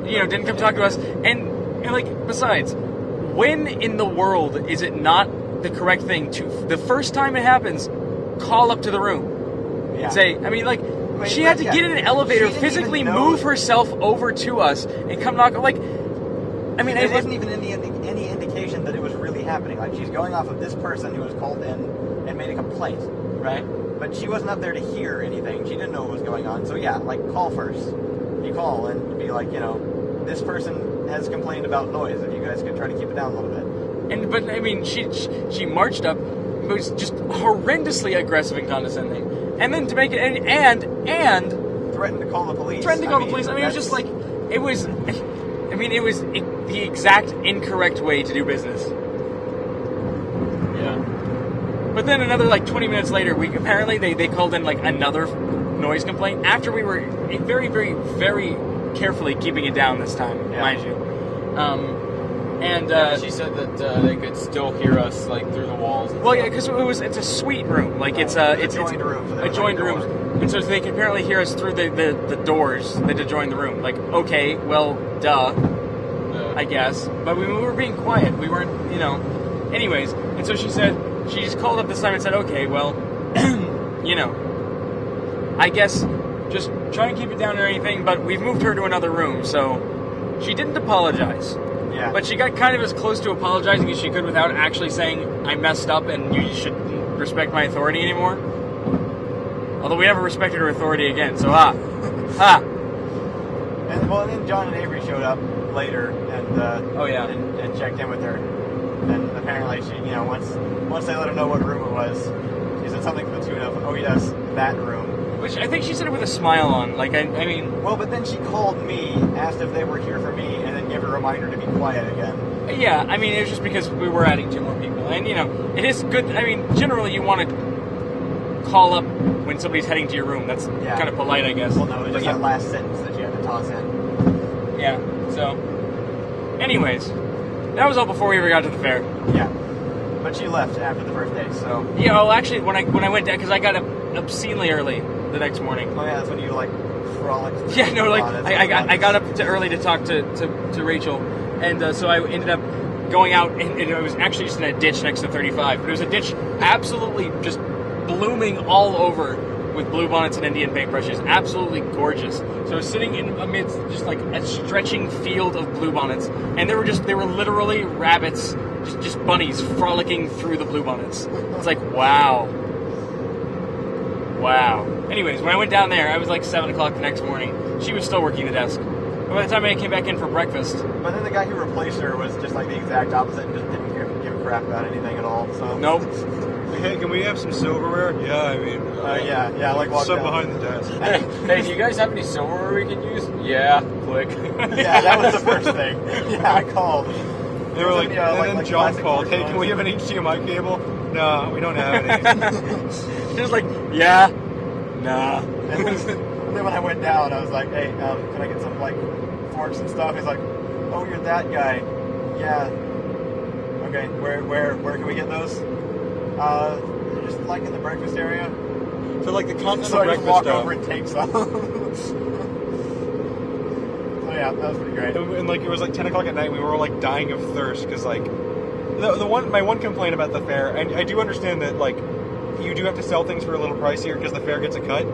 B: Didn't come talk to us. And, like, besides, when in the world is it not the correct thing to, the first time it happens, call up to the room?
A: Yeah.
B: And say, she had to get in an elevator,
A: She didn't
B: physically
A: even know-
B: move herself over to us and come knock. Like,
A: There wasn't even any indication that it was really happening. Like, she's going off of this person who was called in and made a complaint, right? But she wasn't up there to hear anything. She didn't know what was going on. So yeah, like, call first. You call and be like, this person has complained about noise. If you guys could try to keep it down a little bit.
B: But she marched up, was just horrendously aggressive and condescending, and then to make it and
A: Threatened to call the police.
B: threatened to call the police. It was just like it was. It was the exact incorrect way to do business.
E: Yeah.
B: But then another like 20 minutes later, they called in like another noise complaint after we were very, very, very carefully keeping it down this time, mind you.
E: She said that they could still hear us like through the walls.
B: Well, yeah, because it's a suite room, like it's
A: adjoined room, so there was
B: adjoined
A: like a
B: rooms,
A: door.
B: and so they can apparently hear us through the doors that adjoin the room. Like, okay, well, duh, I guess, but we were being quiet. We weren't, Anyways, and so she just called up this time and said, okay, well, I guess just try and keep it down or anything, but we've moved her to another room, so she didn't apologize.
A: Yeah.
B: But she got kind of as close to apologizing as she could without actually saying, I messed up and you shouldn't respect my authority anymore. Although we never respected her authority again, so
A: And then John and Avery showed up later and and checked in with her. And apparently she, once they let her know what room it was, she said something to the tune of, oh yes, that room.
B: Which I think she said it with a smile on. Like, I mean...
A: Well, but then she called me, asked if they were here for me, and then gave a reminder to be quiet again.
B: Yeah, I mean, it was just because we were adding 2 more people. And, it is good... I mean, generally you want to call up when somebody's heading to your room. That's
A: Yeah.
B: kind of polite, I guess.
A: Well, no, it was
B: But
A: just that last sentence that you had to toss in.
B: yeah. So, anyways, that was all before we ever got to the fair.
A: Yeah. But she left after the first day, so...
B: Yeah. Well, actually, when I went down, because I got up obscenely early the next morning.
A: Oh, yeah, that's when you, like, frolicked.
B: Yeah, no, like
A: Oh,
B: I got up early to talk to Rachel, and so I ended up going out, and it was actually just in a ditch next to 35. But it was a ditch absolutely just blooming all over with bluebonnets and Indian paintbrushes, absolutely gorgeous. So I was sitting in amidst just like a stretching field of bluebonnets, and they were literally rabbits, just bunnies frolicking through the bluebonnets. It's like wow. Anyways, when I went down there, I was like 7 o'clock the next morning. She was still working the desk. By the time I came back in for breakfast,
A: But then the guy who replaced her was just like the exact opposite and just didn't give a crap about anything at all, so...
B: nope.
C: Hey, can we have some silverware? Yeah, I mean...
A: yeah, like walk
C: some
A: down.
C: behind the desk.
E: Hey, do you guys have any silverware we can use? Yeah, click.
A: Yeah, that was the first thing. Yeah, I called.
C: They were like,
A: Yeah,
C: and then John called, hey, can we have an HDMI cable? No, we don't have any.
B: Just like, yeah, nah.
A: And then when I went down, I was like, hey, can I get some, like, forks and stuff? He's like, oh, you're that guy. Yeah. Okay, where can we get those? Just, like, in the breakfast area.
C: So, like, the continental
A: So I just
C: breakfast
A: walk
C: stuff.
A: over and take some. So, yeah, that was pretty great.
C: And, like, it was, like, 10 o'clock at night. We were all, like, dying of thirst because, like, my one complaint about the fair, and I do understand that, like, you do have to sell things for a little pricier because the fair gets a cut,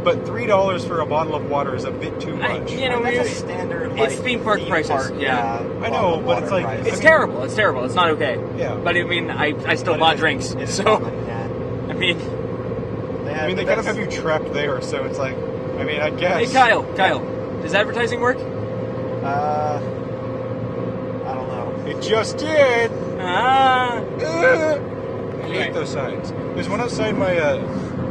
C: but $3 for a bottle of water is a bit too much.
B: You know,
A: That's a
B: really,
A: standard, like,
B: it's theme park prices, yeah.
C: I know, but it's like-
B: it's
C: I mean-
B: terrible. It's terrible. It's not okay.
C: Yeah.
B: But I mean, I still bought drinks, so
A: Yeah.
B: I mean,
C: I mean, they kind of have you trapped there, so it's like, I mean, I guess.
B: hey Kyle, does advertising work?
A: I don't know.
C: It just did!
B: Ah.
C: I hate those signs. There's one outside my,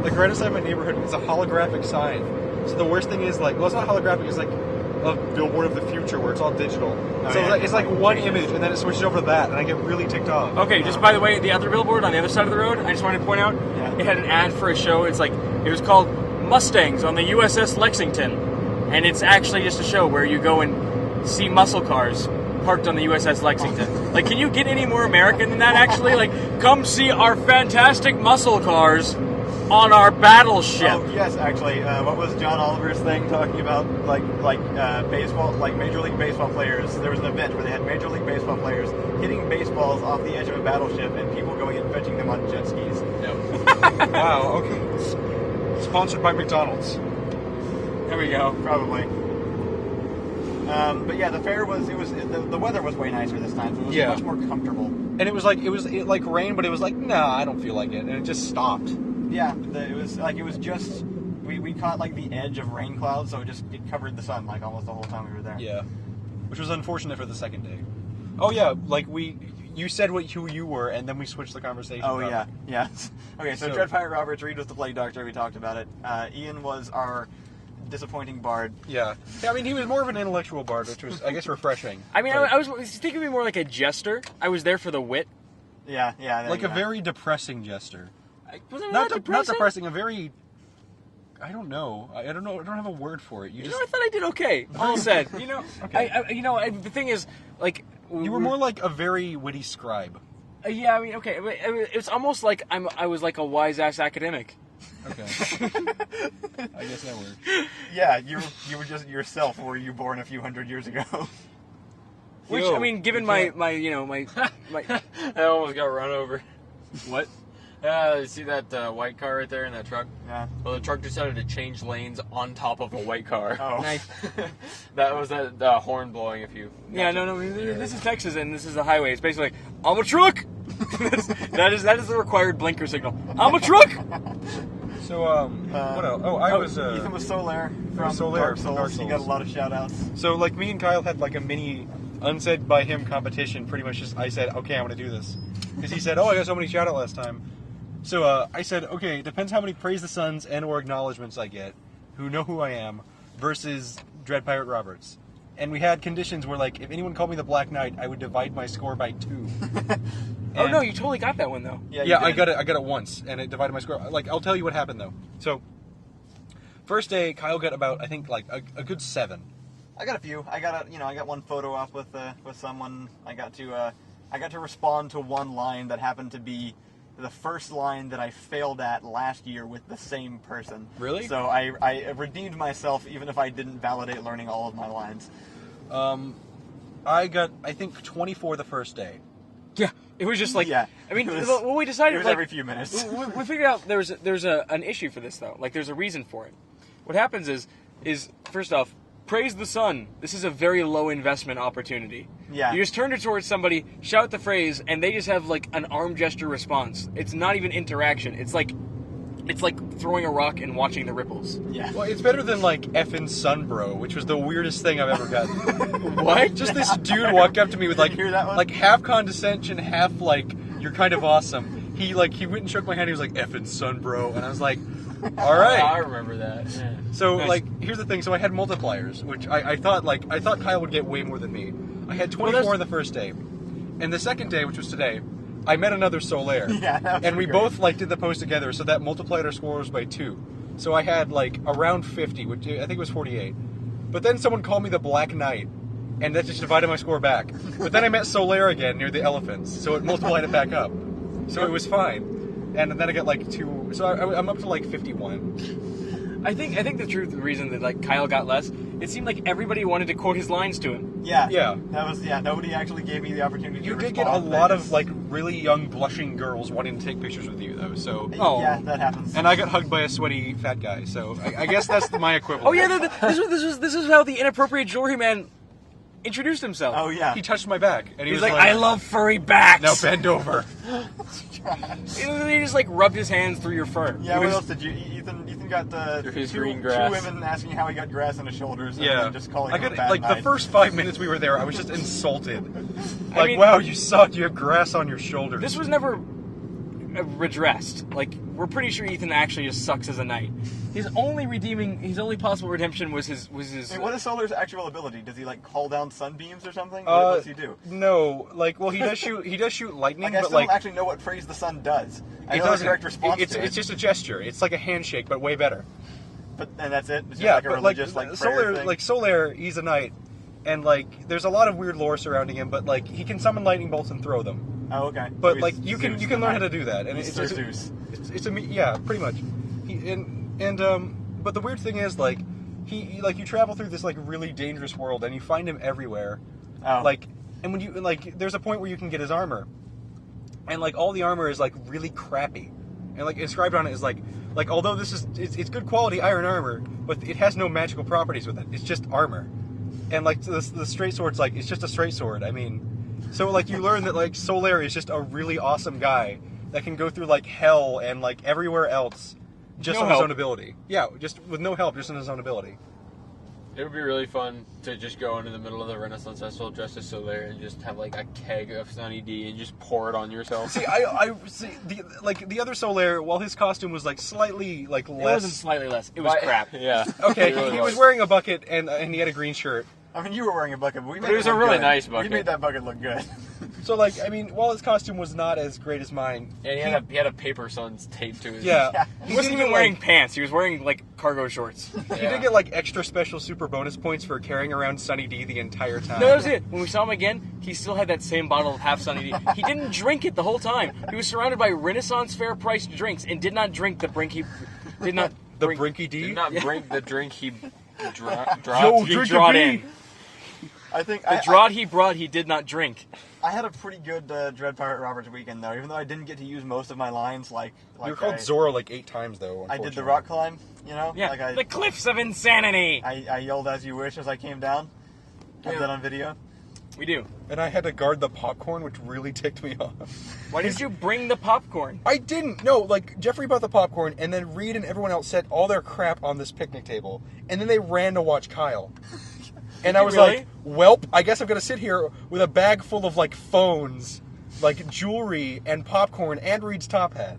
C: like right outside my neighborhood. It's a holographic sign. So the worst thing is like, well, it's not holographic. It's like a billboard of the future where it's all digital. So
A: yeah.
C: it's like one image, and then it switches over to that, and I get really ticked off.
B: Okay, just by the way, the other billboard on the other side of the road, I just wanted to point out,
A: Yeah.
B: it had an ad for a show. It was called Mustangs on the USS Lexington, and it's actually just a show where you go and see muscle cars parked on the USS Lexington. Like, can you get any more American than that? Actually, like, come see our fantastic muscle cars on our battleship.
A: Oh, yes, actually. What was John Oliver's thing talking about, like baseball, like Major League Baseball players? There was an event where they had Major League Baseball players hitting baseballs off the edge of a battleship and people going and fetching them on jet skis.
C: Wow. Okay. Sponsored by McDonald's.
B: There we go.
A: Probably. But yeah, the fair the weather was way nicer this time, so it was
C: Yeah.
A: much more comfortable.
C: And it was like rain, but it was like, nah, I don't feel like it, and it just stopped.
A: Yeah, it was just we caught like the edge of rain clouds, so it covered the sun like almost the whole time we were there.
C: Yeah, which was unfortunate for the second day. Oh yeah, like you said who you were, and then we switched the conversation.
A: Oh
C: up.
A: yeah. Okay, so
C: So-
A: Dread Pirate Roberts, Reid was the plague doctor. We talked about it. Ian was our disappointing bard.
C: Yeah. I mean, he was more of an intellectual bard, which was, I guess, refreshing.
B: I mean,
C: But-
B: I was thinking of me more like a jester. I was there for the wit.
A: Yeah. there
C: like
A: you
C: a
A: go.
C: very depressing jester.
B: Wasn't
C: Not
B: that
C: not
B: depressing?
C: depressing. A very. I don't know. I don't know. I don't have a word for it.
B: You know, I thought I did okay. All said, you know,
C: Okay.
B: the thing is, like,
C: You were more like a very witty scribe.
B: yeah. I mean, okay, it's almost like I was like a wise ass academic.
C: Okay. I guess that works.
A: Yeah, you were just yourself. Or were you born a few hundred years ago?
B: Which
C: Yo,
B: I mean, given my my
E: I almost got run over.
B: what?
E: You see that white car right there in that truck?
A: Yeah.
E: Well, the truck decided to change lanes on top of a white car.
A: Oh.
B: Nice.
E: That was that horn blowing. If you.
B: Yeah, no. This is Texas, and this is the highway. It's basically like, I'm a truck. that is the required blinker signal. I'm a truck.
C: So, what else? Oh, I was.
A: Ethan was Solaire from
C: Solaire
A: Dark
C: from
A: Souls.
C: Dark
A: He
C: Souls.
A: got a lot of shout outs.
C: So, like, me and Kyle had like a mini unsaid by him competition. Pretty much, just I said, okay, I'm gonna do this, because he said, oh, I got so many shout out last time. So I said, okay, it depends how many praise the suns and or acknowledgements I get, who know who I am, versus Dread Pirate Roberts. And we had conditions where, like, if anyone called me the Black Knight, I would divide my score by 2.
B: Oh no, you totally got that one though.
A: Yeah,
C: Yeah, I got it once, and it divided my score. Like, I'll tell you what happened though. So First day, Kyle got about, I think, like a good 7.
A: I got a few. I got one photo off with someone. I got to respond to one line that happened to be the first line that I failed at last year with the same person.
C: Really?
A: So I redeemed myself, even if I didn't validate learning all of my lines.
C: I got, I think, 24 the first day.
B: Yeah, it was just like,
A: Yeah.
B: I mean,
A: It was-
B: what we decided
A: It was
B: like,
A: every few minutes.
B: we figured out there's an issue for this though. Like there's a reason for it. What happens is first off, praise the sun. This is a very low investment opportunity.
A: Yeah.
B: You just turn it towards somebody, shout the phrase, and they just have like an arm gesture response. It's not even interaction. It's like throwing a rock and watching the ripples.
A: Yeah.
C: Well, it's better than, like, effing sun, bro, which was the weirdest thing I've ever gotten.
B: What?
C: Just this dude walked up to me with, like,
A: Did you hear that one?
C: like half condescension, half, like, you're kind of awesome. He went and shook my hand, he was like, effing sun, bro, and I was like, all
E: I
C: right.
E: remember that. Yeah.
C: So,
B: Nice.
C: like, here's the thing. So I had multipliers, which I thought Kyle would get way more than me. I had 24 the first day. And the second day, which was today, I met another Solaire.
A: Yeah, that was
C: and we
A: great.
C: both, like, did the post together, so that multiplied our scores by 2. So I had, like, around 50, which I think it was 48. But then someone called me the Black Knight, and that just divided my score back. But then I met Solaire again near the elephants, so it multiplied it back up. So it was fine. And then I got, like, 2... So I'm up to, like, 51.
B: I think the reason that like Kyle got less, it seemed like everybody wanted to quote his lines to him.
A: Yeah.
C: Yeah.
A: That was nobody actually gave me the opportunity
C: You
A: to
C: did get a
A: respond.
C: lot
A: They
C: of,
A: just-
C: like, really young, blushing girls wanting to take pictures with you, though, so...
B: Oh.
A: Yeah, that happens.
C: And I got hugged by a sweaty fat guy, so I guess that's my equivalent.
B: Oh yeah, this is how the inappropriate jewelry man introduced himself.
A: Oh yeah.
C: He touched my back, and he
B: He's
C: was
B: like, I love furry backs.
C: Now bend over.
B: He just like rubbed his hands through your fur.
A: Yeah,
B: He
A: what
B: was-
A: else did you? Ethan got
E: Through his
A: two
E: green grass.
A: women asking how he got grass on his shoulders. And
C: Yeah.
A: then just calling
C: I
A: him a
C: got,
A: bad
C: like, the
A: night.
C: first 5 minutes we were there, I was just insulted.
B: I
C: Like,
B: mean-
C: wow, you suck, you have grass on your shoulders.
B: This was never redressed. Like, we're pretty sure Ethan actually just sucks as a knight. His only possible redemption was his.
A: Hey, what is Solar's actual ability? Does he like call down sunbeams or something? What does he do?
C: No, like, well, he does shoot lightning,
A: Like, I
C: but,
A: still
C: like...
A: don't actually know what phrase the sun does. I
C: it
A: know the
C: doesn't.
A: correct response
C: It's
A: to it,
C: just a gesture. It's like a handshake, but way better.
A: and that's it. It's just
C: Yeah,
A: like a
C: but like
A: religious prayer
C: Solaire,
A: thing?
C: like Solaire, he's a knight, and like there's a lot of weird lore surrounding him. But like he can summon lightning bolts and throw them.
A: Oh, okay.
C: But
A: So
C: like
A: he's
C: you can
A: Zeus,
C: learn how
A: the
C: to do that, and
A: He's
C: it's
A: Sir
C: just
A: Zeus.
C: it's yeah, pretty much. But the weird thing is like he like you travel through this like really dangerous world, and you find him everywhere.
A: Oh.
C: Like, and when you like, there's a point where you can get his armor, and like all the armor is like really crappy, and like inscribed on it is like although this is it's good quality iron armor, but it has no magical properties with it. It's just armor, and like the straight sword's like it's just a straight sword. I mean, so like you learn that like Solaire is just a really awesome guy that can go through like hell and like everywhere else just
B: No
C: on his
B: help.
C: own ability. Yeah, just with no help, just on his own ability.
E: It would be really fun to just go into the middle of the Renaissance Festival dressed as Solaire and just have like a keg of Sunny D and just pour it on yourself.
C: See, I see the other Solaire, while his costume was like slightly like
B: It wasn't
C: less.
B: slightly less. It was
E: But-
B: crap.
E: Yeah.
C: Okay,
E: It really
C: he was wearing a bucket and he had a green shirt.
A: I mean, you were wearing a bucket, but we made
E: it was
A: it
E: a
A: look
E: really
A: good.
E: nice bucket.
A: We made that bucket look good.
C: So like, I mean, while his costume was not as great as mine,
E: And he had a paper sun's taped to his.
C: yeah,
A: Yeah.
B: He wasn't even wearing pants. He was wearing like cargo shorts.
C: He did get like extra special super bonus points for carrying around Sunny D the entire time.
B: No, that was it. When we saw him again, he still had that same bottle of half Sunny D. He didn't drink it the whole time. He was surrounded by Renaissance Fair priced drinks and did not drink the brink. He did not.
C: The
B: drink-
C: Brinky D.
E: Did not drink the drink he dropped.
C: Yo,
B: He
C: drink a
B: drawed
C: bee.
B: in.
A: I think
B: The draught he brought, he did not drink.
A: I had a pretty good Dread Pirate Roberts weekend though, even though I didn't get to use most of my lines. Like
C: You were called Zora like 8 times though.
A: I did the
C: unfortunately.
A: rock climb, you know.
B: Yeah,
A: Like
B: the cliffs of insanity.
A: I yelled "as you wish" as I came down. I have
B: Yeah.
A: that on video.
B: We do.
C: And I had to guard the popcorn, which really ticked me off.
B: Why did you bring the popcorn?
C: I didn't. No, like, Jeffrey bought the popcorn, and then Reid and everyone else set all their crap on this picnic table, and then they ran to watch Kyle. And I
B: you
C: was
B: really?
C: like, welp, I guess I'm going to sit here with a bag full of, like, phones, like, jewelry, and popcorn, and Reid's top hat.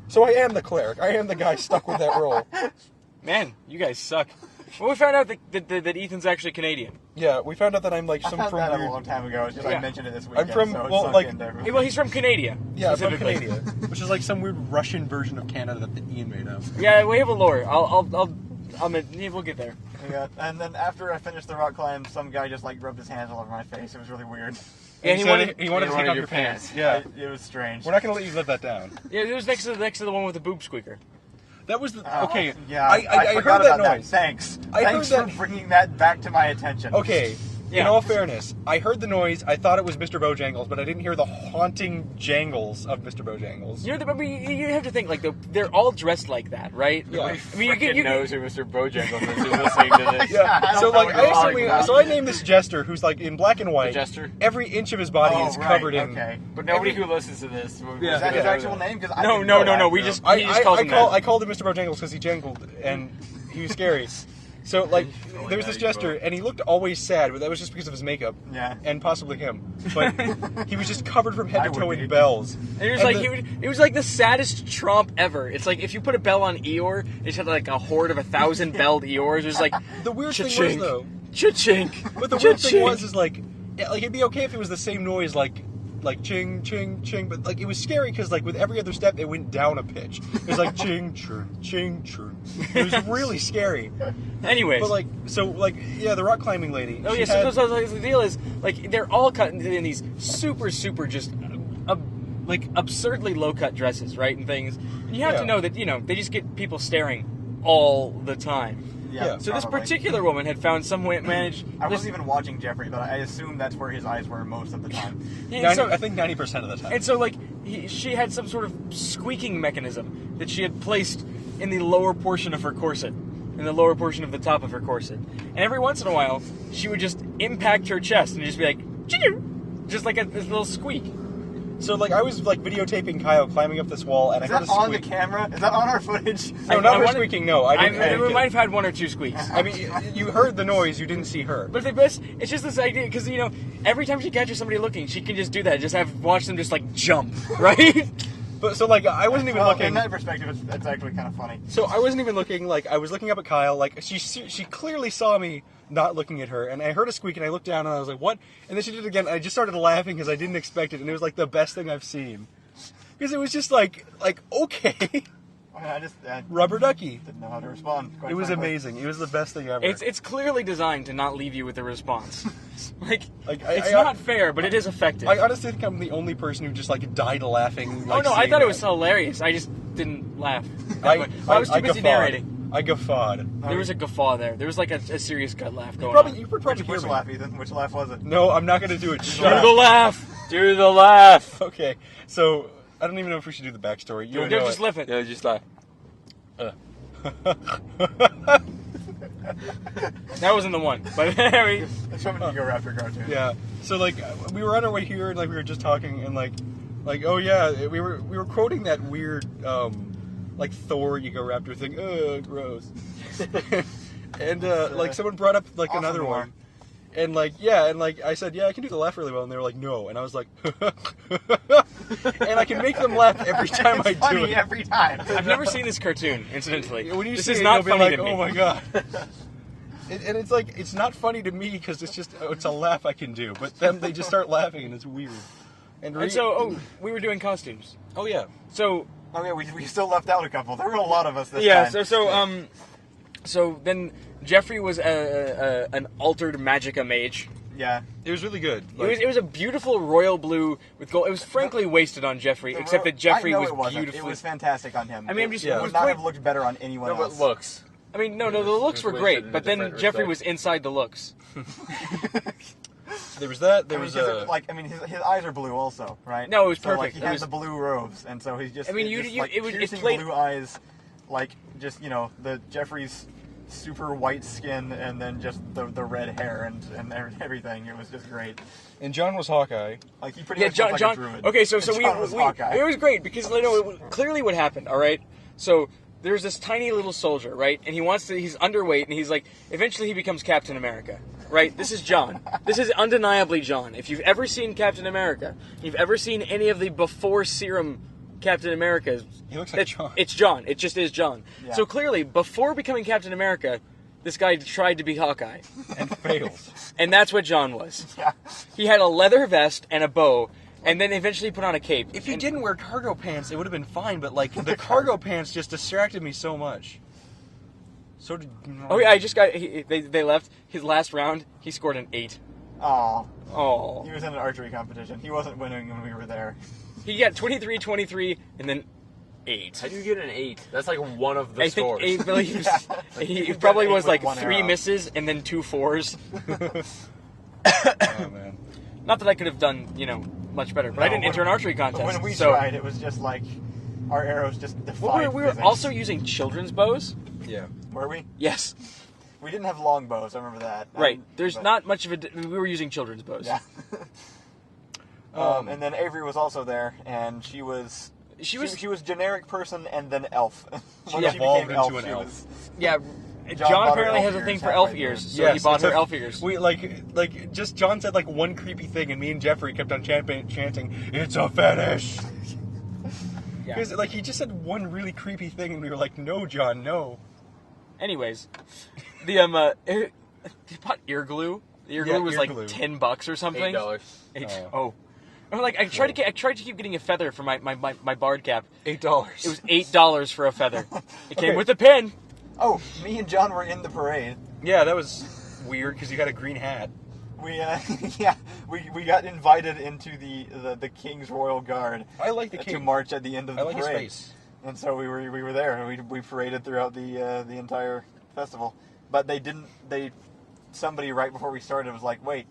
C: So I am the cleric. I am the guy stuck with that role.
B: Man, you guys suck. Well, we found out that Ethan's actually Canadian.
C: Yeah, we found out that I'm like
A: I
C: some
A: found
C: from
A: that out a
C: weird.
A: long time ago. It's just
B: Yeah.
A: I mentioned it this weekend.
C: from-
A: so it's
C: well,
A: sunk
C: like-
A: into everyone.
B: Well, he's from Canada.
C: Yeah, I'm from
B: specifically.
C: Canada, which is like some weird Russian version of Canada that Ian made up.
B: Yeah, we have a lore. We'll get there.
A: Yeah, and then after I finished the rock climb, some guy just like rubbed his hands all over my face. It was really weird.
B: Yeah,
C: he
B: he
C: wanted
B: wanted.
C: to take
E: wanted
C: off
E: your
C: your pants.
E: pants.
C: Yeah,
A: It was strange.
C: we're not gonna let you live that down.
B: Yeah, it was next to the one with the boob squeaker.
C: That was the okay.
A: Yeah,
C: I
A: forgot
C: heard that
A: about
C: noise.
A: Thanks.
C: I
A: Thanks
C: heard
A: for bringing that back to my attention.
C: Okay.
B: Yeah.
C: In all fairness, I heard the noise. I thought it was Mr. Bojangles, but I didn't hear the haunting jangles of Mr. Bojangles.
B: You know, you have to think like they're all dressed like that, right?
C: Yeah.
B: I mean,
E: Freaking knows who Mr. Bojangles is who's listening to this.
A: Yeah, I don't
C: So
A: know
C: like
A: what
C: I
A: you're
C: assume
A: talking
C: so I named this jester who's like in black and white.
E: The jester?
C: Every inch of his body
A: Oh,
C: is
A: right,
C: covered in.
A: okay.
E: But nobody who listens to this.
C: Yeah.
A: Is that his
C: Yeah.
A: actual name? Because I
B: No,
A: didn't
B: no,
A: know
B: no, no.
A: that,
B: We
A: so-
B: just
C: I,
B: he just calls
C: I,
B: him
C: I, call,
B: that.
C: I called him Mr. Bojangles because he jangled and he was scary. So like there was this jester and he looked always sad, but that was just because of his makeup.
A: Yeah.
C: And possibly him. But he was just covered from head
A: I
C: to toe
A: would
C: in
A: be.
C: bells.
B: And it was
C: And
B: like it was like the saddest tromp ever. It's like if you put a bell on Eeyore, it just had like a horde of 1,000 belled Eeyores. It was like
C: the weird thing was
B: cha-chink,
C: though.
B: cha-chink.
C: But the weird thing
B: cha-chink.
C: was is like it'd be okay if it was the same noise like ching ching ching, but like it was scary because like with every other step it went down a pitch. It was like ching ching ching ching. It was really scary.
B: Anyways.
C: But like yeah, the rock climbing lady.
B: Oh
C: she
B: yeah,
C: had-
B: so the deal is like they're all cut in these super just like absurdly low cut dresses, right, and things. And you have
C: Yeah.
B: to know that they just get people staring all the time.
A: Yeah.
B: So this
A: probably.
B: particular woman had found some way managed.
A: I wasn't even watching Jeffrey, but I assume that's where his eyes were most of the time.
C: I think 90% of the time.
B: And so, like, she had some sort of squeaking mechanism that she had placed in the lower portion of her corset, in the lower portion of the top of her corset. And every once in a while, she would just impact her chest and just be like, "Ching!" Just like this little squeak.
C: So like I was like videotaping Kyle climbing up this wall, and
A: Is
C: I heard
A: that
C: a
A: on the
C: squeak.
A: camera? Is that on our footage?
C: No, not her squeaking. No, I didn't.
B: We might have had one or two squeaks.
C: I mean, you heard the noise, you didn't see her.
B: But the best, it's just this idea, because, every time she catches somebody looking, she can just do that. Just watch them just, like, jump, right?
C: But so like I wasn't even
A: Well,
C: looking.
A: in that perspective, it's actually kind of funny.
C: So I wasn't even looking. Like I was looking up at Kyle. Like she clearly saw me not looking at her, and I heard a squeak, and I looked down, and I was like, "What?" And then she did it again. And I just started laughing because I didn't expect it, and it was like the best thing I've seen. Because it was just like okay,
A: I just
C: rubber ducky.
A: didn't know how to respond. quite
C: It was
A: frankly.
C: amazing. It was the best thing ever.
B: It's clearly designed to not leave you with a response. It's
C: I-
B: not fair, but it is effective.
C: I honestly think I'm the only person who just like died laughing. Like,
B: I
C: seeing
B: thought it was
C: that.
B: hilarious. I just didn't laugh.
C: I
B: was too busy
C: guffawed.
B: narrating.
C: I guffawed.
B: There was a guffaw there. There was like a serious gut laugh going
C: Probably,
B: on.
C: you would probably hear
A: Which
C: me.
A: laugh, Ethan? Which laugh was it?
C: No, I'm not going to do it.
B: Do
C: Shut
B: the
C: up.
B: laugh.
E: Do the laugh.
C: Okay, so I don't even know if we should do the backstory. You
B: Don't
C: know
B: just
C: it.
B: lift it.
E: Yeah, just laugh.
B: That wasn't the one. But I mean,
A: It's from an Ego Raptor cartoon.
C: Yeah. So like we were on our way here, and like we were just talking, and like oh yeah, we were quoting that weird like Thor Ego Raptor thing. Ugh, gross. And like someone brought up like
A: awesome
C: another
A: lore.
C: one. And like I said, yeah, I can do the laugh really well, and they were like, no, and I was like, and I can make them laugh every time I
A: It's
C: do
A: funny
C: it.
A: every time.
B: I've never seen this cartoon, incidentally.
C: When you
B: This
C: see
B: is
C: it,
B: not
C: you'll be
B: funny
C: like,
B: to me.
C: oh my god. And it's like it's not funny to me because it's just it's a laugh I can do, but then they just start laughing and it's weird.
B: And so, we were doing costumes.
C: oh yeah,
B: So,
A: Oh yeah, we still left out a couple. There were a lot of us this
B: yeah,
A: time.
B: so then Jeffrey was an altered Magicka mage.
A: Yeah.
C: it was really good.
B: It was a beautiful royal blue with gold. It was frankly wasted on Jeffrey, except that Jeffrey
A: I know
B: was
A: it wasn't.
B: beautifully.
A: It was fantastic on him.
B: I mean, I'm
A: it
B: just-
C: yeah.
A: would
B: was
A: not
B: quite-
A: have looked better on anyone
E: No, but
A: else.
E: looks.
B: I mean, no, the looks were
E: wasted
B: great,
E: in a
B: but then
E: different
B: Jeffrey
E: respect.
B: was inside the looks.
C: There was that. There
A: I mean,
C: was
A: 'cause his eyes are blue also, right?
B: No, it was
A: so, Like,
B: perfect.
A: he
B: It
A: had
B: was-
A: the blue robes, and so he's just.
B: I mean,
A: it
B: you-
A: just,
B: you-
A: like,
B: it was- it
A: piercing
B: played-
A: blue eyes, like just the Jeffrey's super white skin, and then just the red hair and everything. It was just great.
C: and John was Hawkeye.
A: Like he pretty
B: Yeah,
A: much
B: John.
A: looked like a druid.
B: Okay, so
A: John was Hawkeye.
B: it was great because clearly what happened. All right, so there's this tiny little soldier, right, and he's underweight, and he's like, eventually he becomes Captain America, right? This is John. This is undeniably John. If you've ever seen Captain America, you've ever seen any of the before serum Captain Americas,
C: He looks like John.
B: It's John. It just is John.
A: Yeah.
B: So clearly, before becoming Captain America, this guy tried to be Hawkeye.
C: And failed.
B: And that's what John was.
A: Yeah.
B: He had a leather vest and a bow, and then eventually put on a cape.
C: If he didn't wear cargo pants, it would have been fine, but, like, the cargo pants just distracted me so much. So did...
B: Oh, yeah, they left. His last round, he scored an 8.
A: Aw.
B: Oh.
A: He was in an archery competition. He wasn't winning when we were there.
B: He got 23, and then 8.
E: How do you get an 8? That's like one of the
B: I
E: scores.
B: think 8 million.
A: Yeah.
B: He probably
A: got 8
B: was
A: with
B: like
A: one
B: 3
A: arrow.
B: misses and then 2 4s.
C: Oh, man.
B: Not that I could have done, much better, but I didn't enter an archery contest.
A: When we
B: so
A: tried, it was just like our arrows just defied
B: we were
A: physics.
B: also using children's bows.
C: Yeah.
A: Were we?
B: Yes.
A: We didn't have long bows. I remember that.
B: Right. There's
A: But-
B: not much of a. We were using children's bows.
A: Yeah. And then Avery was also there, and she was generic person and then elf. When
C: She evolved
A: became
C: into an
A: she
C: elf.
A: was-
B: Yeah.
A: John
B: John
A: bought her
B: apparently
A: elf
B: has a thing
A: ears
B: for elf
A: halfway
B: ears,
A: through.
B: so he bought
C: it's
B: her
C: a-
B: elf ears.
C: We just John said like one creepy thing, and me and Jeffrey kept on chanting, "It's a fetish."
B: Yeah.
C: Because like he just said one really creepy thing, and we were like, "No, John, no."
B: Anyways, they bought ear glue. The ear
C: Yeah,
B: glue was
C: ear
B: like
C: glue.
B: $10 or something.
E: $8.
B: Oh. I'm like I tried to keep getting a feather for my bard cap.
C: $8.
B: It was $8 for a feather. It came
C: Okay.
B: with a pin.
A: Oh, me and John were in the parade.
C: Yeah, that was weird because you got a green hat.
A: We we got invited into the King's Royal Guard.
C: I like the
A: to
C: king.
A: march at the end of
C: I
A: the
C: like his
A: parade.
C: face.
A: And so we were there, and we paraded throughout the entire festival. But somebody right before we started was like, "Wait,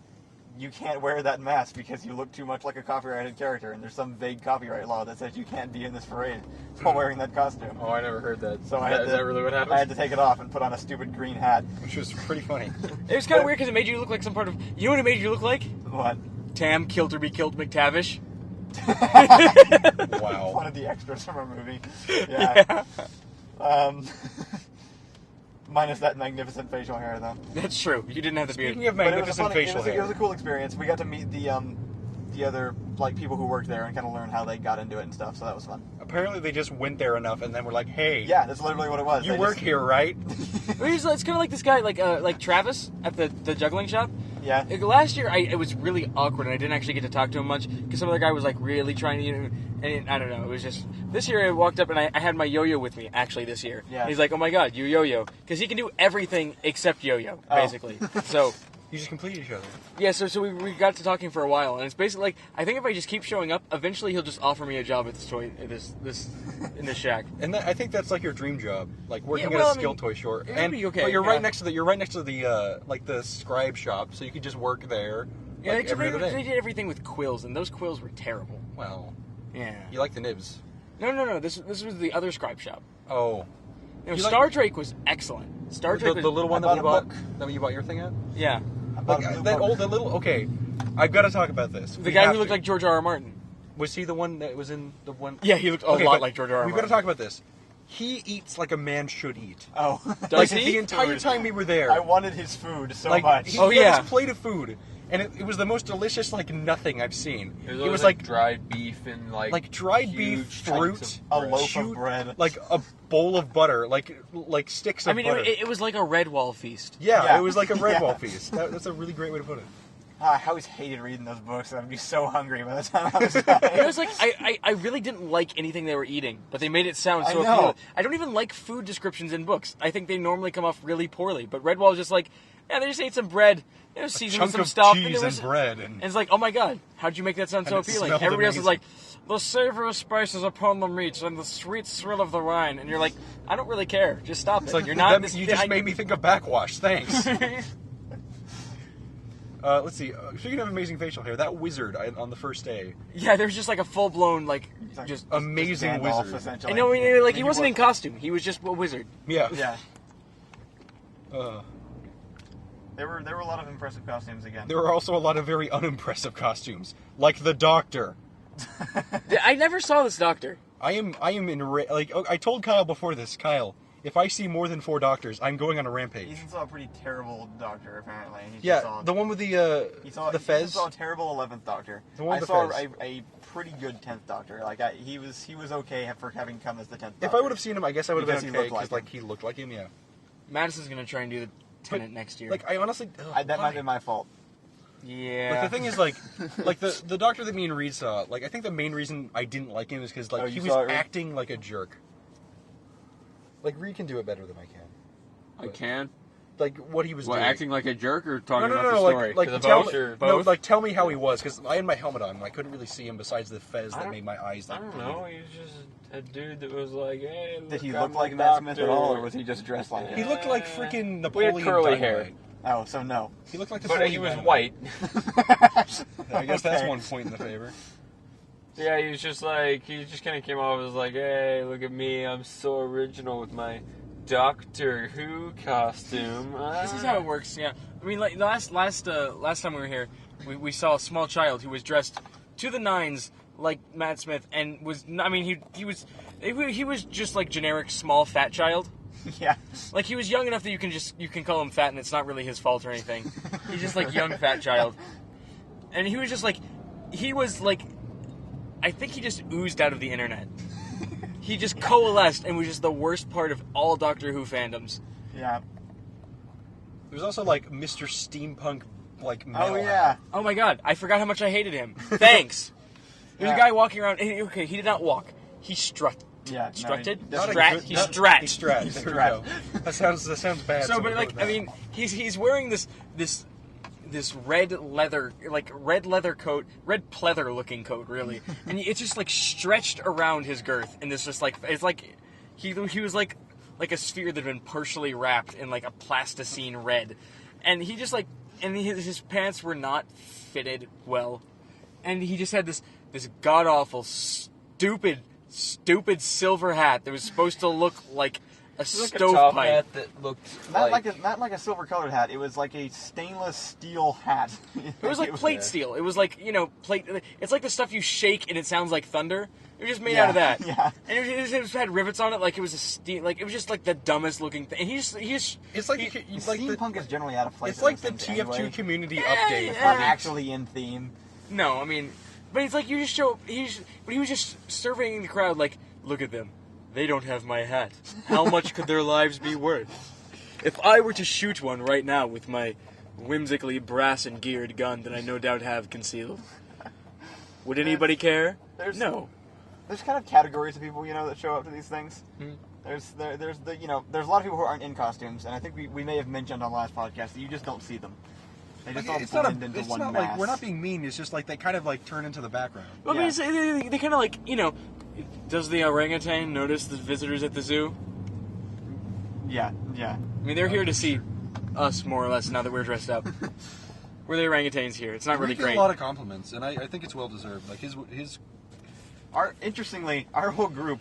A: you can't wear that mask because you look too much like a copyrighted character, and there's some vague copyright law that says you can't be in this parade while wearing that costume."
E: Oh, I never heard that.
A: So
E: Is that really what happened?
A: I had to take it off and put on a stupid green hat.
C: Which was pretty funny.
B: It was kind of weird because it made you look like some part of. You know what it made you look like?
A: What?
B: Tam killed or be killed McTavish.
C: Wow.
A: One of the extras from a movie. Yeah. Minus that magnificent facial hair, though.
B: That's true. You didn't have the beard.
C: Speaking of
A: But
C: magnificent facial
A: it
C: hair,
A: was a cool experience. We got to meet the other people who worked there and kind of learn how they got into it and stuff. So that was fun.
C: apparently they just went there enough, and then we're like, "Hey,
A: Yeah, that's literally what it was.
C: you
A: They
C: work
A: just-
C: here, right?"
B: It's kind of like this guy, like Travis at the juggling shop.
A: Yeah.
B: Like, last year, it was really awkward, and I didn't actually get to talk to him much because some other guy was like really trying to, and I don't know. It was just this year I walked up and I had my yo-yo with me. Actually, this year,
A: Yeah.
B: And he's like, "Oh my god, you yo-yo," because he can do everything except yo-yo,
A: Oh.
B: basically. So.
C: You just complete each other.
B: Yeah, so we got to talking for a while, and it's basically like I think if I just keep showing up, eventually he'll just offer me a job at this in this shack.
C: And I think that's like your dream job, like working
B: Yeah, well,
C: at
B: I
C: a skill
B: mean,
C: toy store.
B: it would
C: And
B: be okay,
C: but you're
B: yeah.
C: right next to the like the scribe shop, so you could just work there.
B: Yeah,
C: like,
B: except
C: every other
B: they
C: day.
B: did everything with quills, and those quills were terrible.
C: Well,
B: Yeah.
C: you like the nibs.
B: No. This was the other scribe shop.
C: Oh,
B: You know,
C: You like-
B: Star Drake was excellent. Star Drake
C: the
B: was
C: little one
A: I
C: that
A: bought
C: you
A: a
C: bought,
A: book.
C: that you bought your thing at.
B: Yeah.
A: I bought
C: Like
A: a blue
C: that
A: book.
C: old, that little. Okay, I've got to talk about this.
B: The
C: We
B: guy
C: have
B: who looked
C: to.
B: like George R.R. Martin.
C: Was he the one that was in the one?
B: Yeah, he looked a
C: Okay,
B: lot
C: but
B: like George R.R.
C: We've got to talk about this. He eats like a man should eat.
A: Oh.
B: Does
C: Like
B: he?
C: the entire time we were there.
A: I wanted his food so
C: like
A: much.
C: he
B: Oh,
C: had
B: yeah.
C: this plate of food, and it was the most delicious like nothing I've seen.
E: It was
C: like
E: dried beef and like
C: dried beef,
E: huge
C: fruit,
E: chunks of
A: A
E: bread.
A: loaf of bread.
C: like a bowl of butter, like sticks of
B: I mean,
C: butter.
B: it was like a red wall feast.
C: Yeah,
A: Yeah.
C: it was like a red
A: Yeah.
C: wall feast. That's a really great way to put it.
A: I always hated reading those books. I'd be so hungry by the time I was done.
B: It was like I really didn't like anything they were eating, but they made it sound so
A: I know.
B: appealing. I don't even like food descriptions in books. I think they normally come off really poorly. But Redwall is just like, yeah, they just ate some bread, seasoned with
C: Chunk
B: some
C: of
B: stuff,
C: cheese
B: and, it was,
C: and bread,
B: and it's like, oh my god, how'd you make that sound so
C: And it
B: appealing?
C: smelled
B: Everybody else is like,
C: amazing.
B: the savory spices upon the meats and the sweet thrill of the wine, and you're like, I don't really care. Just stop it.
C: It's like
B: You're not.
C: you just made me think of backwash. Thanks. Let's see. Speaking of amazing facial hair, that wizard on the first day,
B: Yeah, there was just like a full blown just.
C: amazing
A: Gandalf,
C: wizard.
A: essentially.
B: I know, like he
A: Maybe
B: wasn't in
A: was-
B: costume. He was just a wizard.
C: Yeah.
A: Yeah.
C: Uh,
A: There were a lot of impressive costumes again.
C: there were also a lot of very unimpressive costumes, like the Doctor.
B: I never saw this doctor.
C: I am like I told Kyle before this. Kyle, if I see more than 4 doctors, I'm going on a rampage.
A: Ethan saw a pretty terrible doctor, apparently.
C: Yeah,
A: saw,
C: the one with the
A: he saw,
C: the
A: He
C: fez.
A: saw a terrible 11th Doctor.
C: The one
A: I
C: with the
A: saw
C: fez.
A: a pretty good 10th Doctor. Like he was okay for having come as the 10th Doctor.
C: If I would have seen him, I guess I would have
A: Because
C: been
A: he
C: okay
A: looked like
C: because
A: him.
C: he looked like him. Yeah.
B: Madison's gonna try and do the Tenet next year.
C: Like, I honestly...
A: That might be my fault.
B: Yeah.
C: Like, the thing is, like the doctor that me and Reid saw, like, I think the main reason I didn't like him is because, like, he was acting like a jerk. Like, Reid can do it better than I can.
E: I can.
C: Like, what he was doing.
E: Acting like a jerk or talking about the
C: No,
E: story?
C: like, tell me how he was, because I had my helmet on, and I couldn't really see him besides the fez that made my eyes, like,
E: I don't know, he was just a dude that was like, hey,
A: Did he look like Matt Smith at all, or was he just dressed like
C: He
A: him?
C: looked like freaking
E: We had
C: Napoleon
E: curly
C: Dynamite.
E: hair.
A: Oh, so no.
C: He looked like the
E: But he was white.
C: I guess that's one point in the favor.
E: Yeah, he was just like, he just kind of came off as like, hey, look at me, I'm so original with my Doctor Who costume.
B: This is how it works. Yeah, I mean, like last time we were here, we saw a small child who was dressed to the nines like Matt Smith, and was, I mean, he was just like generic small fat child.
A: Yeah.
B: Like, he was young enough that you can call him fat, and it's not really his fault or anything. He's just like young fat child, and he was like, I think he just oozed out of the internet. He just coalesced and was just the worst part of all Doctor Who fandoms.
A: Yeah.
C: There's also, like, Mr. Steampunk, like,
A: Oh,
C: metal.
A: yeah.
B: Oh my god, I forgot how much I hated him. Thanks. There's a guy walking around. Okay, he did not walk. He strutted.
A: Yeah.
B: Strutted?
A: No, he
B: Strat? He strat.
C: He strat. There we go. That sounds bad.
B: So, but
C: we'll
B: like,
C: go with
B: I
C: that.
B: mean, he's wearing this red leather coat, red pleather looking coat, really, and it's just like stretched around his girth, and it's just like, it's like he was like a sphere that had been partially wrapped in like a plasticine red, and he just like, and his pants were not fitted well, and he just had this god awful stupid silver hat that was supposed to look like a stovepipe.
E: That looked
A: Not like a silver colored hat. It was like a stainless steel hat.
B: It was like plate steel. It was like, plate. It's like the stuff you shake and it sounds like thunder. It was just made out of that.
A: Yeah.
B: And it just had rivets on it, like it was a steel. Like it was just like the dumbest looking thing. And he just
C: It's like
A: Steampunk is generally out of place.
C: It's like the
A: in those
C: TF2
A: things anyway.
C: community update.
A: It's not actually in theme.
B: no. I mean, but it's like you just show. But he was just surveying the crowd, like, look at them. They don't have my hat. How much could their lives be worth? If I were to shoot one right now with my whimsically brass and geared gun that I no doubt have concealed, would anybody care? No.
A: There's kind of categories of people, that show up to these things.
B: Hmm.
A: There's a lot of people who aren't in costumes, and I think we may have mentioned on last podcast that you just don't see them. They just all blend into one mass.
C: Like, we're not being mean, it's just like they kind of like turn into the background.
B: Well, I mean, they kind of like, does the orangutan notice the visitors at the zoo?
A: Yeah.
B: I mean, they're here to see us, more or less, now that we're dressed up. We're the orangutans here. It's not really
C: We get
B: great.
C: a lot of compliments, and I think it's well deserved. Like his
A: Interestingly, our whole group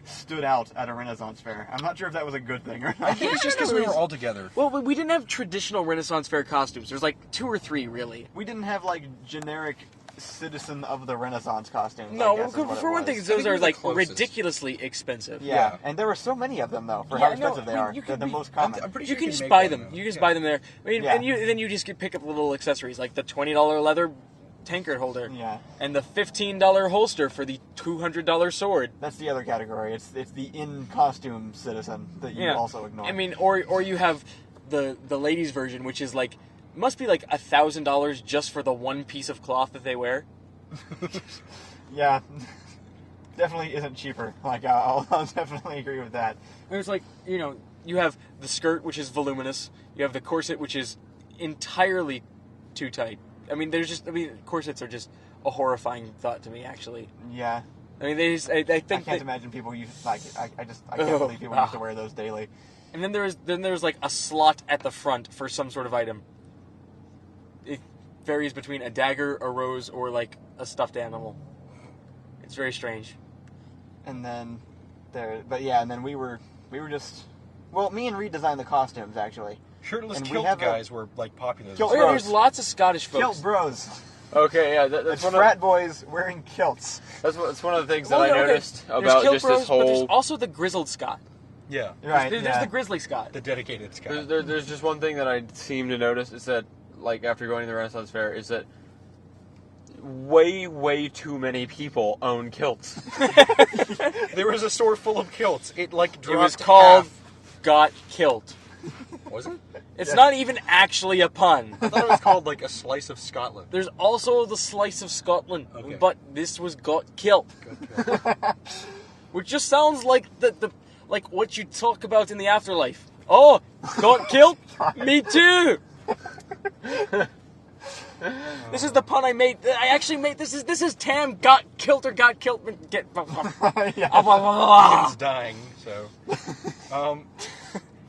A: stood out at a Renaissance fair. I'm not sure if that was a good thing or not.
C: I think it's just because we were all together.
B: Well, we didn't have traditional Renaissance Fair costumes. There's like 2 or 3, really.
A: We didn't have generic citizen of the Renaissance costumes.
B: No, for one thing, those are
C: closest.
B: ridiculously expensive.
A: Yeah, and there were so many of them though. For how expensive they are, they're the most common.
C: I'm pretty
B: You
C: sure
B: can just
C: make
B: buy
C: one,
B: them.
C: though.
B: You just buy them there. I mean,
A: Yeah.
B: and then you just pick up little accessories like the $20 leather tankard holder.
A: Yeah.
B: And the $15 holster for the $200 sword.
A: That's the other category. It's the in costume citizen that you also ignore.
B: I mean, or you have the ladies' version, which is must be $1,000 just for the one piece of cloth that they wear.
A: yeah, definitely isn't cheaper. I'll definitely agree with that.
B: And it's you have the skirt, which is voluminous. You have the corset, which is entirely too tight. I mean, corsets are just a horrifying thought to me, actually.
A: Yeah.
B: I mean, I think
A: I can't imagine people use I can't believe people used to wear those daily.
B: And then there's a slot at the front for some sort of item. It varies between a dagger, a rose, or a stuffed animal. It's very strange.
A: And then and then we were just me and Reid designed the costumes actually.
C: Shirtless
A: And we
C: kilt
A: have
C: guys were popular.
A: Kilt
B: Oh yeah,
A: bros.
B: there's lots of Scottish folks.
A: Kilt bros.
E: Okay, yeah, that's
A: It's
E: one
A: frat boys wearing kilts.
E: that's one of the things that
B: Well,
E: I
B: okay,
E: noticed
B: there's
E: about
B: kilt
E: just
B: bros,
E: this
B: but there's
E: whole.
B: also the grizzled Scot.
C: Yeah.
A: Right.
B: There's the grizzly Scot.
C: The dedicated Scott.
E: There's just one thing that I seem to notice is that, after going to the Renaissance Fair, is that way too many people own kilts.
C: There was a store full of kilts. It dropped
B: It was called
C: half.
B: Got Kilt.
C: Was it?
B: It's not even actually a pun.
C: I thought it was called like a slice of Scotland.
B: There's also the slice of Scotland,
C: Okay.
B: but this was got killed. Which just sounds like the like what you talk about in the afterlife. Oh, got killed? Me too. This is the pun I made. I actually made this is Tam got killed or got killed. Get
C: It's dying. So,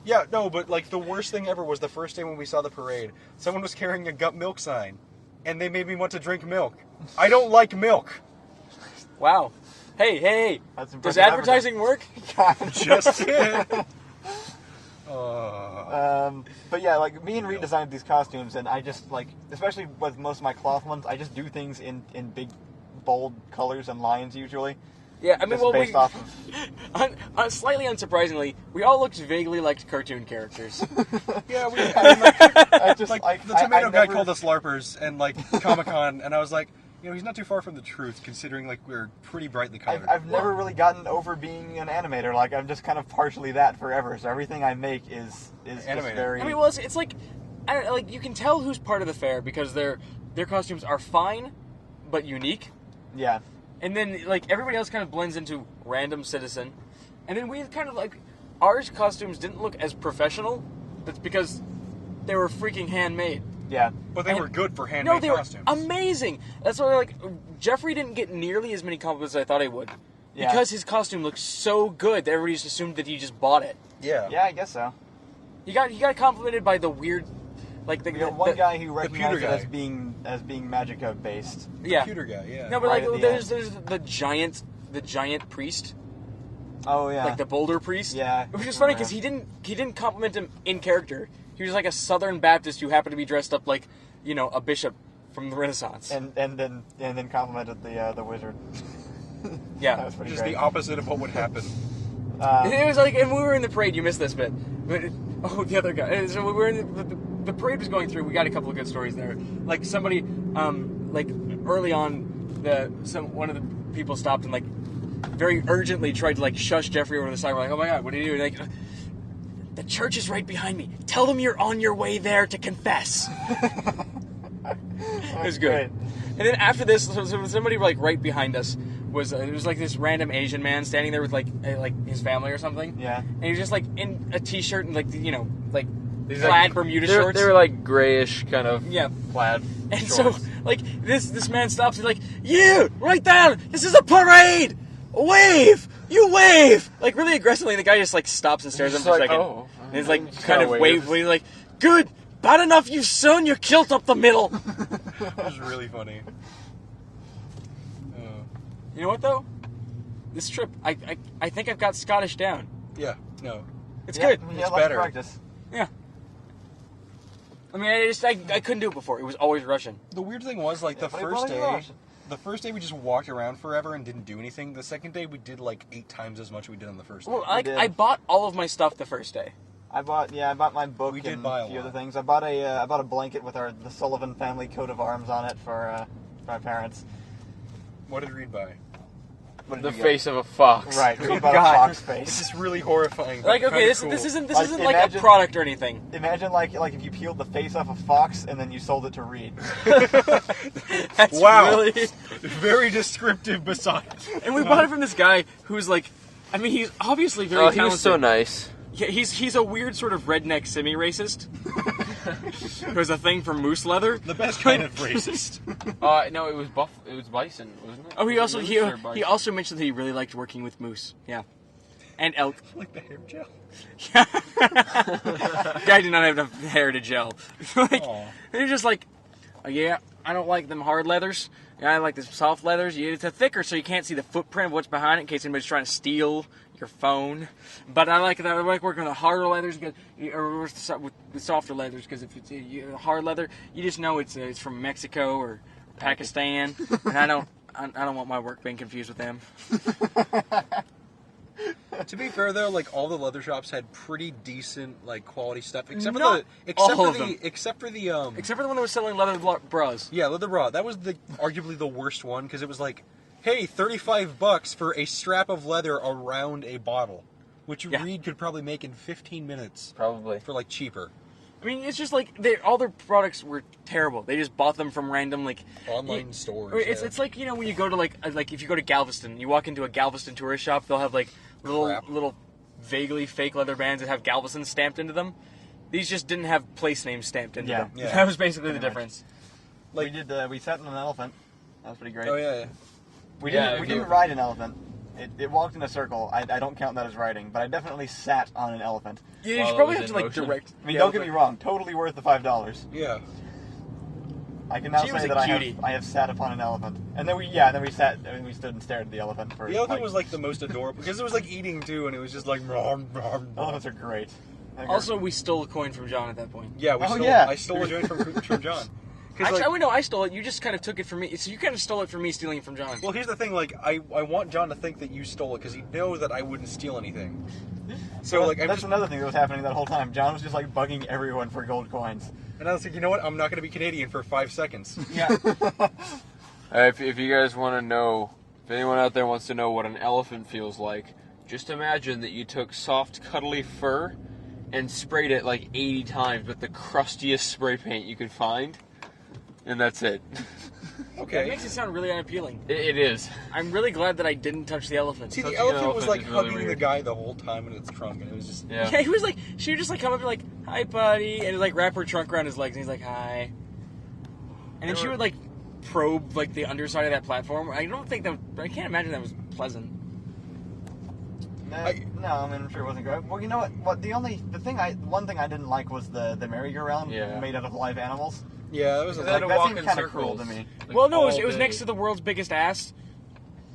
C: yeah, no, but like the worst thing ever was the first day when we saw the parade. Someone was carrying a gut milk sign, and they made me want to drink milk. I don't like milk.
B: Wow. Hey.
A: That's
B: Does
A: impressive
B: advertising work?
C: Just kidding.
A: But yeah, like me and Reid designed these costumes, and I just like, especially with most of my cloth ones, I just do things in big, bold colors and lines usually.
B: Yeah, I mean,
A: Just
B: well,
A: based off of.
B: slightly unsurprisingly, we all looked vaguely like cartoon characters.
C: Yeah, I mean, like,
A: I just
C: like the
A: I
C: tomato guy
A: never-
C: called us LARPers and like Comic-Con, and I was like, you know, he's not too far from the truth, considering like we're pretty brightly colored.
A: I've never really gotten over being an animator. Like I'm just kind of partially that forever. So everything I make is just
C: Animated.
A: very.
B: I mean, well, it's like, I don't know, like you can tell who's part of the fair because their costumes are fine, but unique.
A: yeah.
B: And then, like, everybody else kind of blends into random citizen. And then we kind of, like, our costumes didn't look as professional. That's because they were freaking handmade.
A: Yeah.
C: But they
B: And-
C: were good for handmade
B: No, they
C: costumes.
B: were amazing. That's why, like, Jeffrey didn't get nearly as many compliments as I thought he would.
A: Yeah.
B: Because his costume looked so good that everybody just assumed that he just bought it.
C: Yeah.
A: Yeah, I guess so.
B: He got complimented by the weird, like,
A: We got one guy who recognized it
C: guy.
A: as being Magica based.
B: Yeah.
C: Computer guy, yeah.
B: No, but,
A: Right
B: like,
A: at the
B: there's the giant priest.
A: Oh yeah.
B: Like the boulder priest.
A: Yeah.
B: Which is funny because he didn't compliment him in character. He was like a Southern Baptist who happened to be dressed up like, you know, a bishop from the Renaissance.
A: and then complimented the wizard. That
B: yeah.
A: was pretty
C: Which is
A: great.
C: the opposite of what would happen.
B: It was like, and we were in the parade. You missed this bit. But the other guy. So we were in the parade was going through. We got a couple of good stories there. Like somebody, like early on, one of the people stopped and like very urgently tried to like shush Jeffrey over to the side. We're like, oh my god, what are you doing? Like, the church is right behind me. Tell them you're on your way there to confess. It was good.
A: Great.
B: And then after this, so somebody like right behind us was it was like this random Asian man standing there with like his family or something.
A: Yeah.
B: And he was just like in a t-shirt and like you know like
E: These,
B: plaid
E: like,
B: Bermuda
E: they were-
B: shorts.
E: They were like grayish kind of
B: Yeah.
E: plaid
B: And
E: shorts.
B: so, like, this man stops. He's like, "You, right down. This is a parade. Wave. You wave." Like really aggressively. And the guy just like stops and stares at him for a
E: Like,
B: second.
E: oh.
B: And he's like,
E: Just
B: kind
E: kinda
B: of
E: waves.
B: wave. He's like, "Good. Bad enough you've sewn your kilt up the middle."
C: That was really funny.
B: You know what though? This trip, I think I've got Scottish down.
C: Yeah, no.
B: It's
A: Yeah,
B: good.
A: Yeah,
C: It's
A: lots of
C: better.
A: practice.
B: Yeah. I mean, I couldn't do it before. It was always Russian.
C: The weird thing was, like, the
A: but
C: first
A: what are you
C: day...
A: watching?
C: The first day we just walked around forever and didn't do anything. The second day we did, like, 8 times as much as we did on the first day.
B: Well,
A: did.
B: I bought all of my stuff the first day.
A: I bought my book
C: We did
A: and
C: buy a
A: a few
C: lot.
A: other things. I bought a blanket with the Sullivan family coat of arms on it for my parents.
C: What did Reid buy?
A: What did
E: The
A: you get?
E: face of a fox.
A: Right, we bought
B: God.
A: a fox
C: This
A: face.
C: is really horrifying.
B: Like,
C: but
B: okay,
C: kinda
B: this
C: cool.
B: isn't
A: Like,
B: like a
A: imagine-
B: product or anything.
A: Imagine like if you peeled the face off a fox and then you sold it to Reid.
B: That's
C: Wow.
B: really.
C: Very descriptive besides.
B: And we bought it from this guy who's like, I mean, he's obviously very
E: Oh,
B: talented.
E: he was so nice.
B: Yeah, he's a weird sort of redneck semi-racist. Who's a thing for moose leather.
C: The best kind of racist.
E: No, it was bison, wasn't it?
B: Oh, he also
E: Moose or bison?
B: he also mentioned that he really liked working with moose. Yeah, and elk.
C: Like the hair gel.
B: Guy did not have enough hair to gel. Like,
C: Aw.
B: they're just like, oh, yeah, I don't like them hard leathers. Yeah, I like the soft leathers. Yeah, it's a thicker, so you can't see the footprint of what's behind it in case anybody's trying to steal your phone. But I like working with the harder leathers because, or with softer leathers because if it's hard leather, you just know it's from Mexico or Pakistan, and I don't want my work being confused with them.
C: To be fair though, like all the leather shops had pretty decent like quality stuff, except for
B: Not
C: the
B: all of them.
C: except for the
B: Except for the one that was selling leather bras.
C: yeah, leather bra. That was arguably the worst one because it was like, hey, $35 for a strap of leather around a bottle. which
B: Yeah.
C: Reid could probably make in 15 minutes
E: Probably.
C: for like cheaper.
B: I mean, it's just like all their products were terrible. They just bought them from random like
C: Online stores.
B: It's like, you know, when you go to like if you go to Galveston, you walk into a Galveston tourist shop, they'll have like
C: Crap.
B: little vaguely fake leather bands that have Galveston stamped into them. These just didn't have place names stamped into them.
C: Yeah.
B: That was basically the
A: Pretty much.
B: difference.
A: Like we sat on an elephant. That was pretty great.
C: Oh yeah.
A: We
E: Yeah,
A: didn't ride an elephant. It walked in a circle. I don't count that as riding, but I definitely sat on an elephant.
B: Yeah, you
E: While
B: should
E: it
B: probably
E: was
B: have to
E: in
B: like
E: motion.
B: direct.
A: I mean, don't get me wrong. Totally worth the $5.
C: Yeah.
A: I can now
B: She was
A: say
B: a
A: that
B: cutie.
A: I have sat upon an elephant, and then we sat. I mean, we stood and stared at the elephant for.
C: The elephant was like the most adorable because it was like eating too, and it was just like.
A: Elephants are great.
B: Also, we stole a coin from John at that point.
C: Yeah, I stole a joint from John. 'Cause,
B: Actually,
C: like,
B: I know I stole it. You just kind of took it from me. So you kind of stole it from me stealing it from John.
C: well, here's the thing. Like, I want John to think that you stole it because he knows that I wouldn't steal anything. So like,
A: that's another thing that was happening that whole time. John was just like bugging everyone for gold coins.
C: and I was like, you know what? I'm not going to be Canadian for 5 seconds.
A: Yeah.
E: If you guys want to know, if anyone out there wants to know what an elephant feels like, just imagine that you took soft, cuddly fur and sprayed it like 80 times with the crustiest spray paint you could find, and that's it.
B: That
C: Okay.
B: makes it sound really unappealing.
E: It is.
B: I'm really glad that I didn't touch the elephant.
C: See, the
E: Touching
C: elephant
E: an
C: was
E: elephant
C: like
E: is really
C: hugging the
E: weird.
C: guy the whole time in its trunk, and it was just.
E: Yeah.
B: Yeah, he was like, she would just like come up and like, hi, buddy, and like wrap her trunk around his legs, and he's like, hi. And then she would like probe like the underside of that platform. I don't think that. I can't imagine that was pleasant.
A: No, I mean, I'm sure it wasn't great. Well, you know what? One thing I didn't like was the merry-go-round
E: Yeah.
A: made out of live animals.
C: Yeah, that was a
E: They had
A: Like,
E: to
A: that
E: walk
A: seemed
E: in
A: kinda
E: circles.
A: cruel to me.
E: like,
B: Well, no, it
E: all
B: was
E: day.
B: next to the world's biggest ass.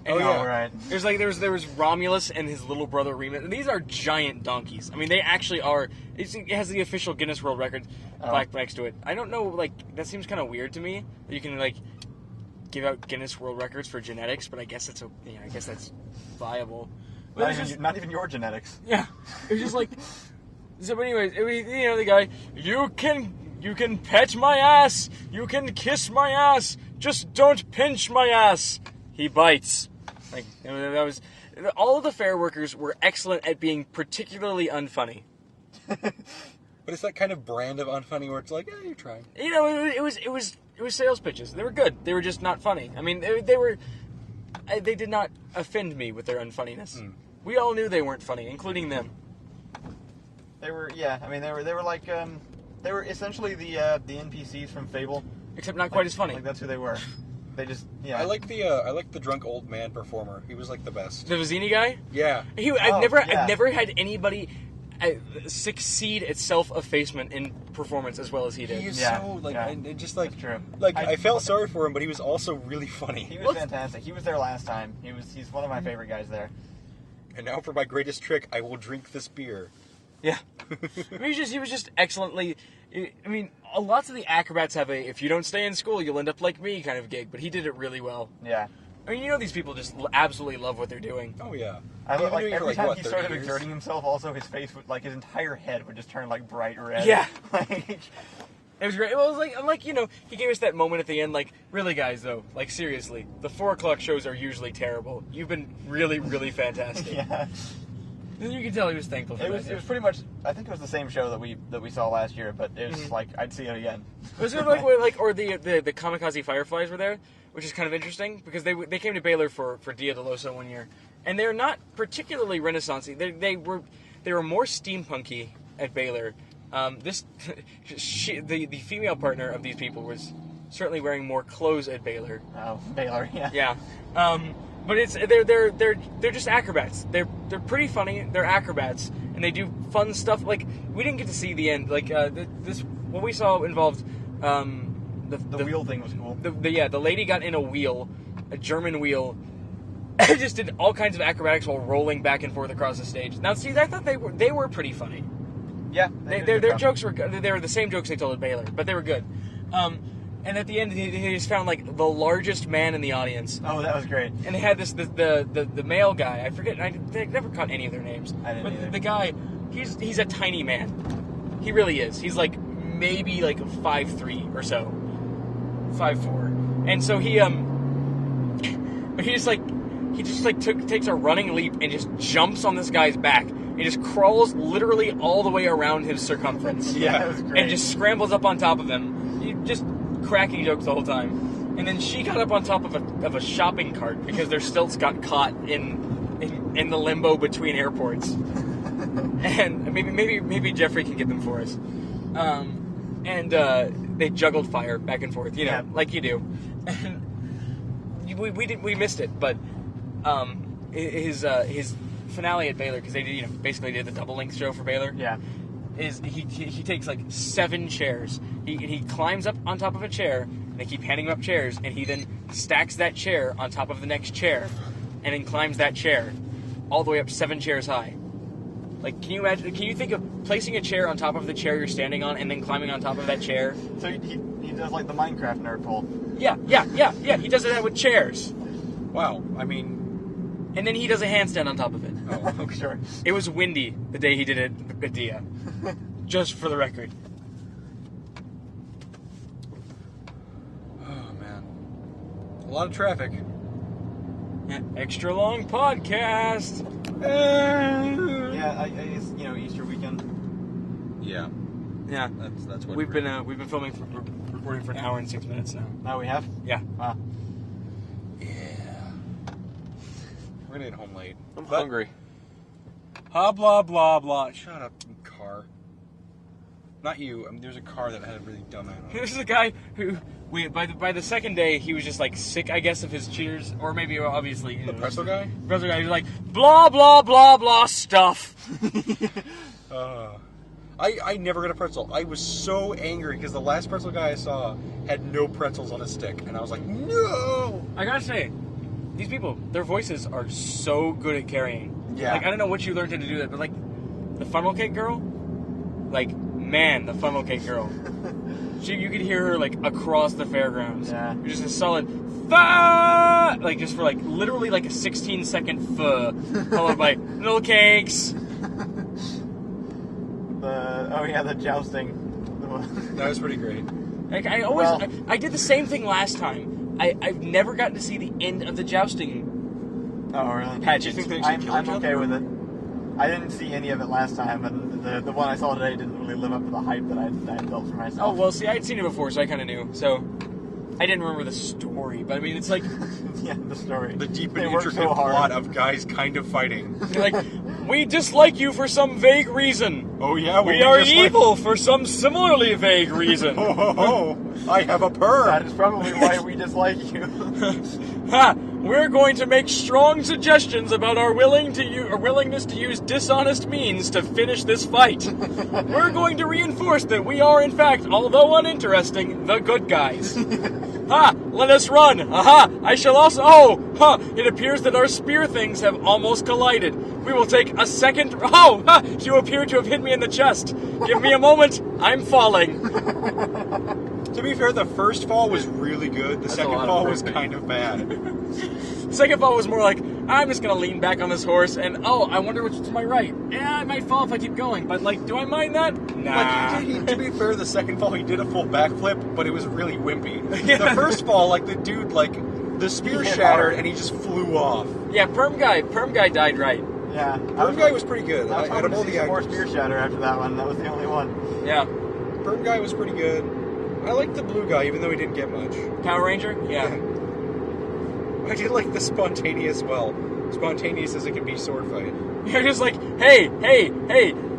B: And
C: Oh,
B: he-
C: yeah.
A: Oh, right.
B: There's like there was Romulus and his little brother Remus. And these are giant donkeys. I mean, they actually are. It has the official Guinness World Record plaque next to it. I don't know, like that seems kind of weird to me that you can like give out Guinness World Records for genetics, but I guess I guess that's viable. But it's just,
A: Not even your genetics.
B: yeah, it was just like. So, but anyways, it was, you know, the guy, you can pet my ass, you can kiss my ass, just don't pinch my ass. He bites. Like that was. All of the fair workers were excellent at being particularly unfunny.
C: But it's that kind of brand of unfunny where it's like, yeah, you're trying.
B: You know, it was sales pitches. They were good. They were just not funny. I mean, they did not offend me with their unfunniness. We all knew they weren't funny, including them.
A: They were, yeah. I mean, they were like, they were essentially the NPCs from Fable.
B: Except not quite as funny.
A: Like that's who they were. They just, yeah.
C: I like the drunk old man performer. He was like the best.
B: The Vizzini guy.
C: Yeah.
B: I've never had anybody succeed at self-effacement in performance as well as he did.
C: He is
A: Yeah,
C: so like
A: yeah.
C: and just like
A: That's true.
C: like I felt sorry for him, but he was also really funny.
A: He was fantastic. He was there last time. He's one of my favorite guys there.
C: And now for my greatest trick, I will drink this beer.
B: Yeah. I mean, he was just excellently. I mean, lots of the acrobats have a "if you don't stay in school, you'll end up like me" kind of gig, but he did it really well.
A: Yeah.
B: I mean, you know, these people just absolutely love what they're doing.
C: Oh yeah.
A: I
C: He's
A: look
C: been
A: like
C: doing it for,
A: every time
C: what,
A: he
C: 30
A: started
C: years?
A: exerting himself, also his face would, like his entire head would just turn like bright red.
B: Yeah.
A: Like,
B: It was great. Well, it was like, you know, he gave us that moment at the end, like, really, guys, though, like, seriously, the 4 o'clock shows are usually terrible. You've been really, really fantastic.
A: yeah.
B: And you can tell he was thankful for
A: It was pretty much. I think it was the same show that we saw last year, but it was like I'd see it again.
B: It was sort of like or the Kamikaze Fireflies were there, which is kind of interesting because they came to Baylor for Dia de Loso one year, and they're not particularly Renaissance-y. They were more steampunky at Baylor. The female partner of these people was certainly wearing more clothes at Baylor.
A: Oh, Baylor. Yeah.
B: Yeah. But they're just acrobats. They're pretty funny. They're acrobats, and they do fun stuff. Like we didn't get to see the end. Like what we saw involved
A: The wheel thing was cool.
B: the lady got in a wheel, a German wheel, and just did all kinds of acrobatics while rolling back and forth across the stage. Now, see, I thought they were pretty funny.
A: Yeah.
B: Their jokes were good. They were the same jokes they told at Baylor, but they were good. And at the end, he just found like the largest man in the audience.
A: Oh, that was great.
B: And they had the male guy. I forget. I never caught any of their names.
A: I didn't
B: but
A: either.
B: the guy, he's a tiny man. He really is. He's like maybe like 5'3" or so, 5'4". And so he just takes a running leap and just jumps on this guy's back and just crawls literally all the way around his circumference.
A: Yeah, it was great.
B: And just scrambles up on top of him. He just cracking jokes the whole time. And then she got up on top of a shopping cart because their stilts got caught in the limbo between airports. And maybe Jeffrey can get them for us. And they juggled fire back and forth, like you do. And we missed it, but his finale at Baylor, because they basically did the double length show for Baylor.
A: Yeah.
B: Is he takes like 7 chairs. He climbs up on top of a chair. And they keep handing him up chairs, and he then stacks that chair on top of the next chair, and then climbs that chair all the way up 7 chairs high. Like, can you imagine? Can you think of placing a chair on top of the chair you're standing on, and then climbing on top of that chair?
A: So he does like the Minecraft nerd pole.
B: Yeah. He does that with chairs,
C: Wow. I mean,
B: and then he does a handstand on top of it.
A: Oh, sure.
B: It was windy the day he did it at Dia. Just for the record.
C: a lot of traffic.
B: Extra long podcast.
A: Yeah, I guess, Easter weekend.
C: Yeah.
B: Yeah,
C: That's what
B: we've been filming recording for an hour and 6 minutes now.
A: Now we have?
B: Yeah.
A: Wow.
C: Yeah. We're gonna get home late.
E: I'm hungry.
B: Blah blah blah blah.
C: Shut up, you car. Not you. I mean, there's a car that had a really dumb ad on it.
B: This is a guy who, by the second day, he was just like sick, I guess, of his cheers, or maybe obviously
C: The pretzel guy?
B: Pretzel guy. He was like blah blah blah blah stuff.
C: I never got a pretzel. I was so angry because the last pretzel guy I saw had no pretzels on a stick, and I was like, no.
B: I gotta say, these people, their voices are so good at carrying.
A: Yeah.
B: Like, I don't know what you learned to do that, but like the funnel cake girl, like man, the funnel cake girl. You could hear her like across the fairgrounds.
A: Yeah.
B: Just a solid "Fa!" like just for like literally like a 16-second followed by little cakes.
A: The jousting.
C: That was pretty great.
B: Like I did the same thing last time. I've never gotten to see the end of the jousting.
A: Oh, really?
B: Pageant.
C: Do you think they actually
A: I'm
C: kill each
A: okay
C: other?
A: with it. I didn't see any of it last time, and the one I saw today didn't really live up to the hype that I had built for myself.
B: Oh well, see, I'd seen it before, so I kind of knew. So I didn't remember the story, but I mean, it's like
A: Yeah, the story.
C: The deep
A: They
C: and
A: work
C: intricate
A: so hard.
C: plot of guys kind of fighting.
B: like we dislike you for some vague reason.
C: Oh yeah,
B: We are evil for some similarly vague reason.
C: Oh, I have a perm.
A: That is probably why we dislike you.
B: Ha! We're going to make strong suggestions about our willingness to use dishonest means to finish this fight. We're going to reinforce that we are, in fact, although uninteresting, the good guys. Ha! Let us run! Aha! I shall also... Oh! Ha! It appears that our spear things have almost collided. We will take a second... Oh! Ha! You appear to have hit me in the chest. Give me a moment. I'm falling.
C: To be fair, the first fall was really good. The second
E: a lot of
C: fall was
E: perfect.
C: kind of bad.
B: Second fall was more like, I'm just going to lean back on this horse, and I wonder what's to my right. Yeah, I might fall if I keep going, but like, do I mind that? Nah.
C: Like, to be fair, the second fall he did a full backflip, but it was really wimpy.
B: Yeah.
C: The first fall, like the dude, like the spear
A: He hit
C: shattered
A: hard.
C: and he just flew off.
B: Yeah, Perm guy died right.
A: Yeah.
C: Perm guy was pretty good.
A: I was
C: Out
A: hoping
C: of
A: to
C: all
A: see
C: the
A: some more
C: actors,
A: spear shatter after that one. That was the only one.
B: Yeah.
C: Perm guy was pretty good. I liked the blue guy, even though he didn't get much.
B: Power Ranger? Yeah.
C: I did like the spontaneous spontaneous as it can be sword fight.
B: You're just like, hey,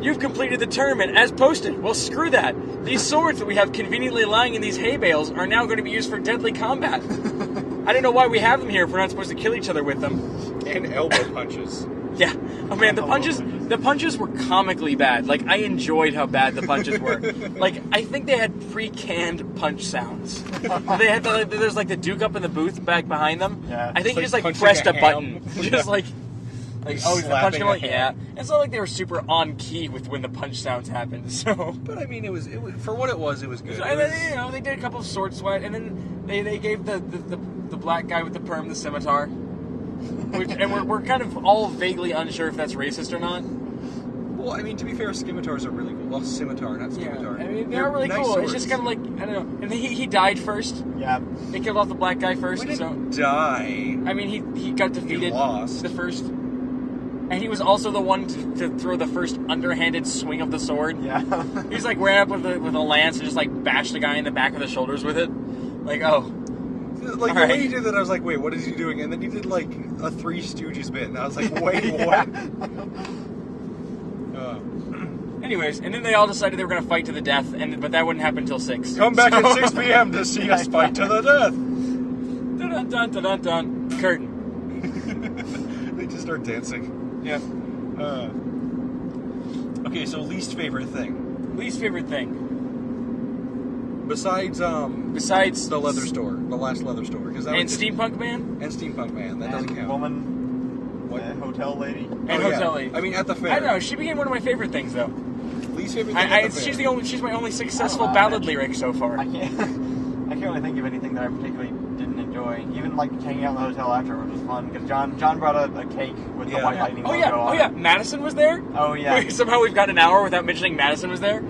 B: you've completed the tournament as posted. Well, screw that. These swords that we have conveniently lying in these hay bales are now going to be used for deadly combat. I don't know why we have them here if we're not supposed to kill each other with them.
C: And elbow punches.
B: Yeah. Oh man, the punches were comically bad. Like, I enjoyed how bad the punches were. Like, I think they had pre-canned punch sounds. They had there's like the Duke up in the booth back behind them.
A: Yeah.
B: I think he
C: It's
B: just
C: like
B: like
C: punching
B: pressed
C: a
B: a button.
C: ham.
B: Just like oh, he's punching
C: Slapping
B: him. Like,
C: a
B: yeah.
C: ham.
B: It's not like they were super on key with when the punch sounds happened. So.
C: But I mean, it was for what it was good.
B: And then, they did a couple of sword sweat, and then they gave the black guy with the perm the scimitar. And we're kind of all vaguely unsure if that's racist or not.
C: Well, I mean, to be fair, scimitars are really cool. Well, scimitar, not scimitar.
B: I mean,
C: They're
B: they're really
C: nice
B: cool.
C: swords.
B: It's just kind of like, I don't know. And he died first.
A: Yeah.
B: They killed off the black guy first.
C: He
B: So
C: didn't die.
B: I mean, he got defeated
C: lost.
B: the first. And And he was also the one to throw the first underhanded swing of the sword.
A: Yeah.
B: He's like ran up with a lance and just like bashed the guy in the back of the shoulders with it. Like, oh.
C: Like, the way he did that, I was like, wait, what is he doing? And then he did, like, a Three Stooges bit, and I was like, wait, what?
B: Anyways, and then they all decided they were going to fight to the death, but that wouldn't happen until 6.
C: Come back at 6 p.m. to see us fight to the death.
B: Dun dun dun dun dun. Curtain.
C: They just start dancing.
B: Yeah.
C: Okay, so least favorite thing.
B: Least favorite thing.
C: Besides the leather store, the last leather store, because that
B: And Steampunk Man?
C: and Steampunk Man, that doesn't count.
A: Woman,
C: What?
A: hotel lady.
B: And
C: Oh,
B: Hotel
C: yeah.
B: Lady.
C: I mean, at the fair.
B: I don't know, she became one of my favorite things, though.
C: Least favorite thing. at the fair.
B: She's my only successful
A: I don't know,
B: ballad
A: man.
B: lyric so far.
A: I can't really think of anything that I particularly didn't enjoy. Even like hanging out in the hotel afterwards was fun because John brought a cake with the
C: Yeah.
A: White Lightning
B: Oh
A: logo
B: yeah,
A: on
B: oh yeah.
A: it.
B: Madison was there.
A: Oh yeah.
B: Somehow we've got an hour without mentioning Madison was there.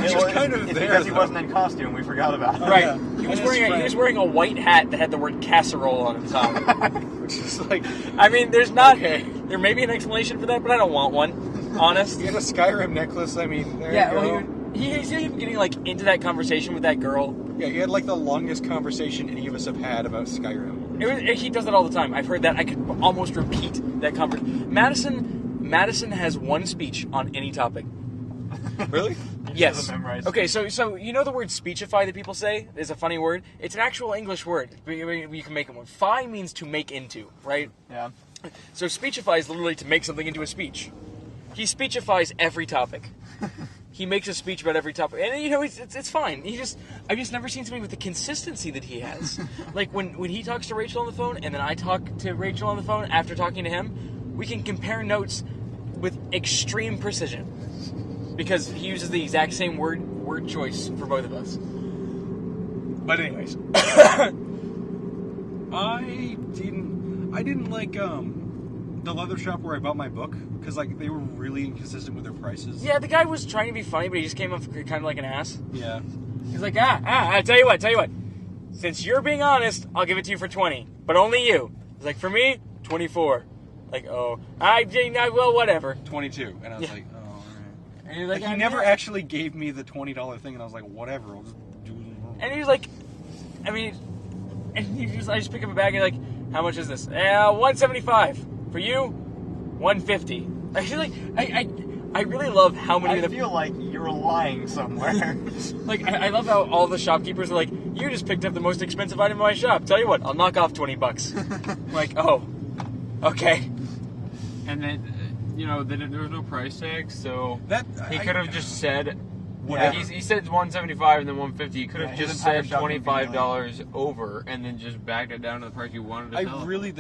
C: He's just kind of
A: it's
C: there,
A: because he
C: though.
A: wasn't in costume. We forgot about it.
B: Right.
C: Yeah.
B: He was
C: And his
B: wearing a white hat that had the word casserole on the top.
C: Which is like,
B: I mean, there's not.
C: Okay.
B: There may be an explanation for that, but I don't want one. Honest.
C: he had a Skyrim necklace. I mean, there
B: Yeah.
C: you go.
B: Well, he's even getting like into that conversation with that girl.
C: Yeah, he had like the longest conversation any of us have had about Skyrim.
B: He does that all the time. I've heard that. I could almost repeat that conversation. Madison has one speech on any topic.
C: Really?
B: Yes.
A: doesn't memorize.
B: Okay, so you know the word speechify that people say is a funny word? It's an actual English word. You can make it one. Fy means to make into, right?
A: Yeah.
B: So speechify is literally to make something into a speech. He speechifies every topic. He makes a speech about every topic, and you know it's fine. I've just never seen somebody with the consistency that he has. Like when he talks to Rachel on the phone, and then I talk to Rachel on the phone after talking to him, we can compare notes with extreme precision because he uses the exact same word choice for both of us. But anyways,
C: I didn't like the leather shop where I bought my book because like they were really inconsistent with their prices.
B: yeah, the guy was trying to be funny, but he just came off kind of like an ass.
C: Yeah.
B: He's like, I tell you what. Since you're being honest, I'll give it to you for 20, but only you. He's like, for me, 24. Like, oh, well, whatever.
C: 22, and I was
B: Yeah.
C: like, oh, all right.
B: And he's
C: Like,
B: like,
C: he never actually gave me the $20 thing, and I was like, whatever, I'll just do it.
B: And he was like, I mean, and I just pick up a bag and like, how much is this? $175 for you, $150. I feel like I really love how many
A: I
B: of the
A: feel like you're lying somewhere.
B: like I love how all the shopkeepers are like, you just picked up the most expensive item in my shop. Tell you what, I'll knock off $20. Like, oh, okay.
E: And then, there was no price tag, so
C: That
E: he could have just said,
A: Yeah.
E: he said $175 and then $150. He could have
A: Yeah, his
E: just
A: entire
E: said
A: shop would be
E: $25 over and then just backed it down to the price you wanted to sell.
C: I really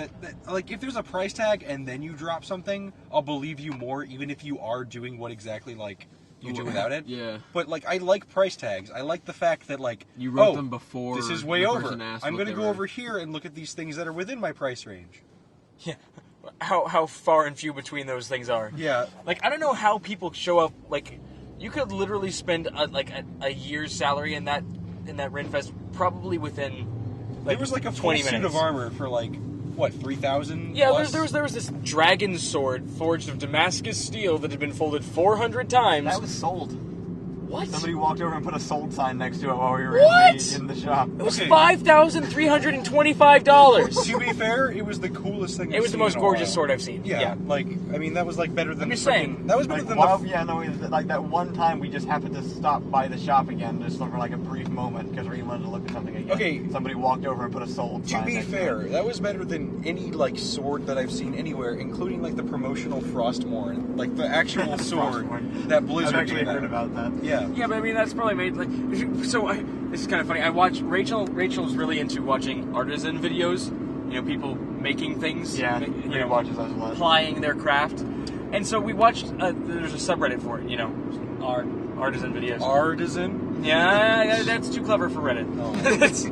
C: like if there's a price tag and then you drop something, I'll believe you more, even if you are doing what exactly like you do without it.
E: Yeah.
C: But like I like price tags. I like the fact that like
E: You wrote them before
C: this is way
E: the
C: over.
E: person asked
C: I'm
E: what
C: going to
E: they
C: go
E: were.
C: over here and look at these things that are within my price range.
B: Yeah. How far and few between those things are.
C: Yeah.
B: Like, I don't know how people show up. Like, you could literally spend a year's salary in that Renfest probably within like
C: There was like a full
B: 20
C: suit
B: minutes.
C: of armor for like what, 3,000?
B: Yeah,
C: plus?
B: there was this dragon sword forged of Damascus steel that had been folded 400 times.
A: That was sold.
B: What?
A: Somebody walked over and put a sold sign next to it while we were
B: What?
A: in the shop.
B: It was
C: Okay.
B: $5,325.
C: To be fair, it was the coolest thing.
B: It was the most gorgeous sword I've seen.
C: Yeah, like I mean, that was like better than.
B: I'm just
C: the
B: saying.
C: freaking- That was better
A: Like,
C: than
A: wow,
C: the.
A: yeah, no, like that one time we just happened to stop by the shop again just for like a brief moment because we wanted to look at something again.
C: Okay.
A: Somebody walked over and put a sold
C: To
A: sign
C: be
A: next
C: fair,
A: to it.
C: that was better than any like sword that I've seen anywhere, including like the promotional Frostmourne, like the actual sword
A: Frostmourne.
C: that Blizzard
A: I've actually
C: gave
A: heard
C: out.
A: about that.
C: Yeah.
B: Yeah, but I mean that's probably made like so. This is kind of funny. I watch Rachel. Rachel's really into watching artisan videos. You know, people making things.
A: Yeah,
B: you
A: he
B: know,
A: watches those a lot.
B: plying their craft. And so we watched. There's a subreddit for it. You know, artisan videos.
C: Artisan.
B: Yeah, that's too clever for Reddit.
C: Oh.
B: That's-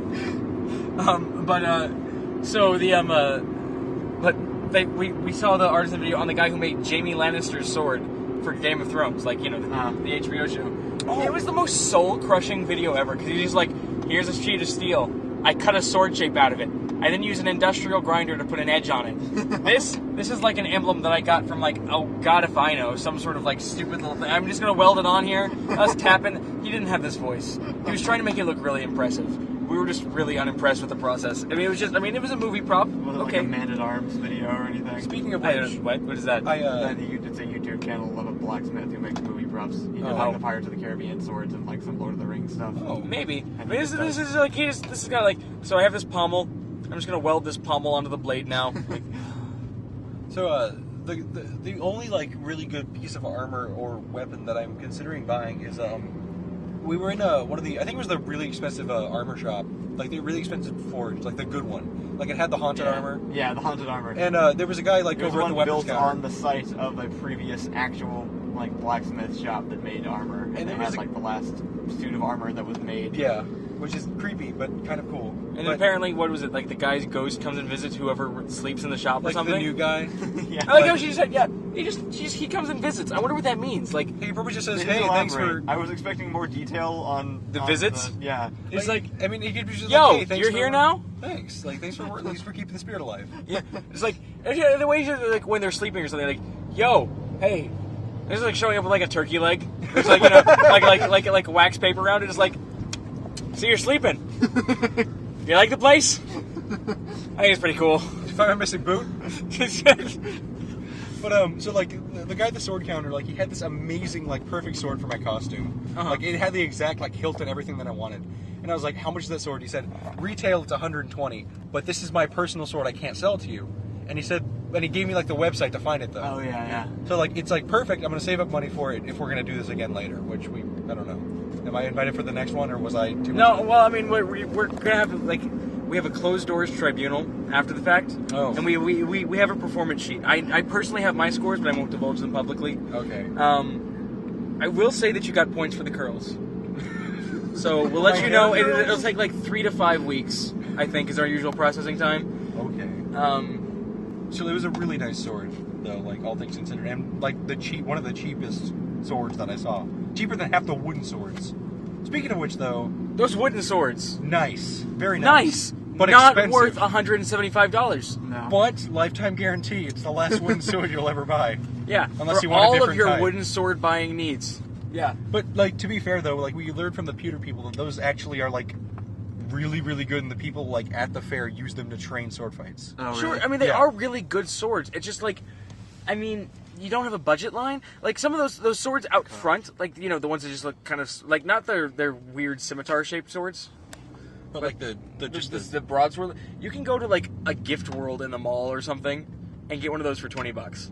B: so the we saw the artisan video on the guy who made Jaime Lannister's sword for Game of Thrones, like, you know, the HBO show. It was the most soul-crushing video ever, because he's just like, here's a sheet of steel, I cut a sword shape out of it. I then use an industrial grinder to put an edge on it. This is like an emblem that I got from like, oh god if I know, some sort of like stupid little thing. I'm just gonna weld it on here. Us tapping. He didn't have this voice. He was trying to make it look really impressive. We were just really unimpressed with the process. I mean, it was a movie prop.
A: Was it like a Man-at-Arms video or anything?
C: Speaking of which,
B: What is that?
A: It's a YouTube channel of a blacksmith who makes movie props. He did like the Pirates of the Caribbean swords and like some Lord of the Rings stuff.
C: Oh,
B: maybe. I mean, this is like this is kind of like. So I have this pommel. I'm just gonna weld this pommel onto the blade now.
C: So the only like really good piece of armor or weapon that I'm considering buying is we were in one of the, I think it was the really expensive armor shop, like the really expensive forge, like the good one, like it had the haunted armor.
A: Yeah, the haunted armor.
C: And there was a guy like
A: There was
C: over at the
A: one
C: weapons
A: built
C: counter.
A: on the site of a previous actual like blacksmith shop that made armor, and
C: there
A: it
C: was
A: had like the last suit of armor that was made.
C: Yeah, which is creepy but kind of cool.
B: And
C: But,
B: apparently, what was it? Like the guy's ghost comes and visits whoever sleeps in the shop or
C: like
B: something.
C: the new guy,
A: Yeah.
B: I like how she said, yeah. He comes and visits. I wonder what that means. Like
C: he probably just says,
A: They didn't
C: "Hey, thanks for."
A: elaborate. I was expecting more detail on
B: The
A: on
B: visits?
A: Yeah.
B: it's like,
C: I mean, he could be just
B: yo,
C: like, "Hey, thanks
B: you're
C: for
B: here now."
C: Thanks, like thanks for at least for keeping the spirit alive.
B: Yeah, it's like the way like when they're sleeping or something. Like, yo, hey, it's like showing up with like a turkey leg. It's like like wax paper around it. It's like, see, you're sleeping. You like the place? I think it's pretty cool.
C: Did you find my missing boot? But so like the guy at the sword counter, like he had this amazing like perfect sword for my costume.
B: Uh-huh.
C: Like it had the exact like hilt and everything that I wanted. And I was like, "How much is that sword?" He said, "Retail it's 120, but this is my personal sword. I can't sell it to you." And he said, and he gave me like the website to find it though.
A: Oh yeah.
C: So like it's like perfect. I'm gonna save up money for it if we're gonna do this again later. Which I don't know. Am I invited for the next one or was I too?
B: No, well, I mean, we're gonna have like we have a closed doors tribunal after the fact.
C: Oh.
B: And we have a performance sheet. I personally have my scores, but I won't divulge them publicly.
C: Okay.
B: I will say that you got points for the curls. So we'll let you know. It'll take like 3 to 5 weeks, I think, is our usual processing time.
C: Okay. So it was a really nice sword, though, like all things considered, and like one of the cheapest swords that I saw, cheaper than half the wooden swords. Speaking of which, though,
B: Those wooden swords,
C: nice, very nice,
B: but
C: not
B: expensive. Worth
C: $175.
A: No.
C: But lifetime guarantee. It's the last wooden sword you'll ever buy.
B: Yeah,
C: Unless
B: for
C: you want a
B: all of
C: different
B: your
C: kind.
B: wooden sword buying needs. Yeah.
C: But like to be fair, though, like we learned from the pewter people that those actually are like really, really good, and the people like at the fair use them to train sword fights.
A: Oh,
B: Sure,
A: really?
B: I mean, they
C: Yeah.
B: are really good swords. It's just like, I mean, you don't have a budget line. Like, some of those swords out front, like, you know, the ones that just look kind of, like, not their weird scimitar-shaped swords.
C: But like the
B: broadsword. You can go to, like, a gift world in the mall or something and get one of those for $20.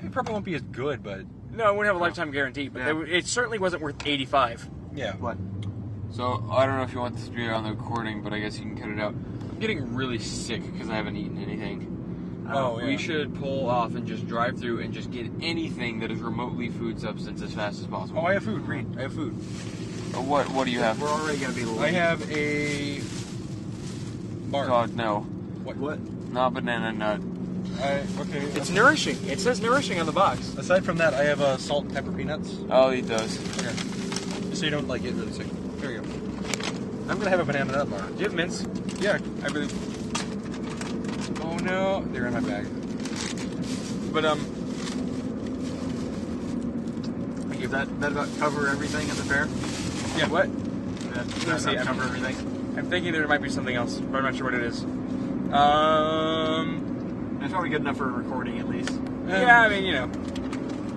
C: it probably won't be as good, but
B: No, it wouldn't have a lifetime guarantee, but
A: Yeah.
B: it certainly wasn't worth $85.
C: yeah.
A: What?
E: So, I don't know if you want this to be on the recording, but I guess you can cut it out. I'm getting really sick because I haven't eaten anything.
C: Oh, yeah.
E: We should pull off and just drive through and just get anything that is remotely food substance as fast as possible.
C: Oh, I have food, Reid. I have food.
E: What do you have?
A: We're already gonna be late.
C: I have a bar.
E: God, no.
C: What?
E: Not banana nut.
C: Okay.
B: It's nourishing. It says nourishing on the box.
C: Aside from that, I have salt and pepper peanuts.
E: Oh, he does.
C: Okay. So you don't like get really sick. There you go. I'm gonna have a banana nut bar.
B: Do you have mints?
C: Yeah, I really. Oh no, they're in my bag.
B: But,
A: Does that about cover everything at the fair?
B: yeah, what?
A: Does
B: see,
A: that cover everything?
B: I'm thinking there might be something else, but I'm not sure what it is.
A: It's probably good enough for a recording at least.
B: Yeah, I mean, you know.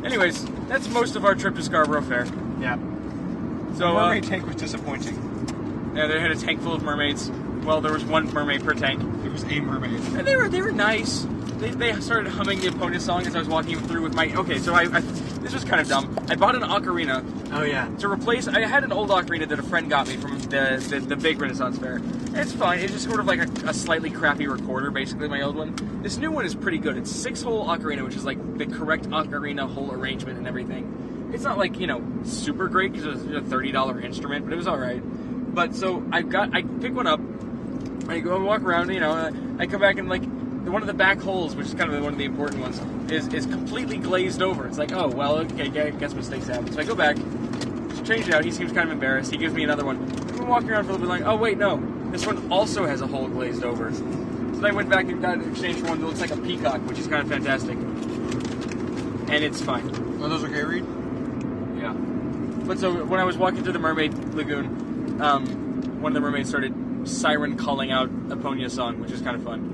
B: Anyways, that's most of our trip to Scarborough Fair.
A: Yeah.
B: So,
C: The mermaid tank was disappointing.
B: yeah, they had a tank full of mermaids. Well, there was one mermaid per tank.
C: It was a mermaid.
B: And they were nice. They started humming the opponent song as I was walking through with my... Okay, so I this was kind of dumb. I bought an ocarina
A: Oh yeah.
B: to replace... I had an old ocarina that a friend got me from the big Renaissance fair. And it's fine. It's just sort of like a slightly crappy recorder, basically, my old one. This new one is pretty good. It's 6-hole ocarina, which is like the correct ocarina hole arrangement and everything. It's not like, you know, super great because it was a $30 instrument, but it was all right. But so I pick one up, I go and walk around, you know, I come back and like one of the back holes, which is kind of one of the important ones, is completely glazed over. It's like, oh well, okay, I guess mistakes happen. So I go back, change it out. He seems kind of embarrassed. He gives me another one. I'm walking around for a little bit, like, oh wait, no, This one also has a hole glazed over. So then I went back and got an exchange for one that looks like a peacock, which is kind of fantastic. And it's fine.
C: Are those okay, Reid?
E: Yeah.
B: But so when I was walking through the mermaid lagoon, one of the mermaids started siren calling out a Ponya song, which is kind of fun.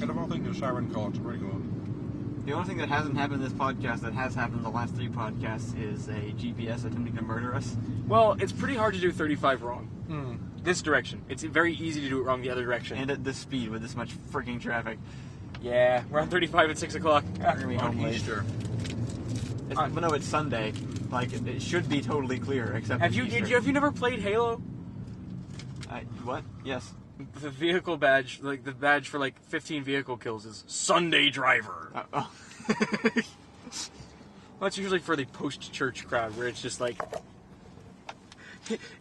C: Out of all things, the siren call, it's pretty good.
A: The only thing that hasn't happened in this podcast that has happened in the last 3 podcasts is a GPS attempting to murder us.
B: Well, it's pretty hard to do 35 wrong. This direction. It's very easy to do it wrong the other direction.
A: And at this speed with this much freaking traffic.
B: Yeah, we're on 35 at 6 o'clock.
A: We're gonna be home late.
C: Easter.
A: But no, it's Sunday. Like, it should be totally clear, except
B: Have
A: for
B: you
A: Easter.
B: never played Halo?
A: What? Yes.
B: The vehicle badge, like the badge for like 15 vehicle kills is Sunday Driver.
A: Oh.
B: Well, it's usually for the post-church crowd where it's just like...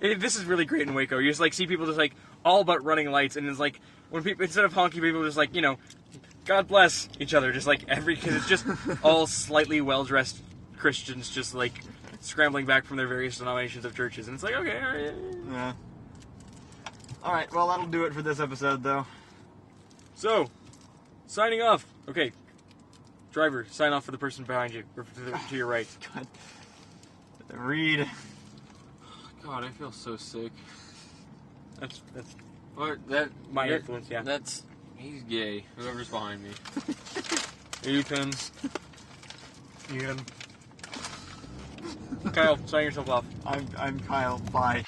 B: This is really great in Waco. You just like see people just like all but running lights, and it's like when people, instead of honking, people just like, you know, God bless each other, just like because it's just all slightly well-dressed Christians just like scrambling back from their various denominations of churches, and it's like, okay, all right.
A: Yeah. Alright, well, that'll do it for this episode, though.
B: So, signing off. Okay, driver, sign off for the person behind you, or to your right.
A: God. Reid.
E: God, I feel so sick.
B: That's
E: Or that
B: my influence, yeah.
E: That's he's gay. Whoever's behind me.
B: Ethan.
C: Ian.
B: Kyle, sign yourself off.
A: I'm Kyle. Bye.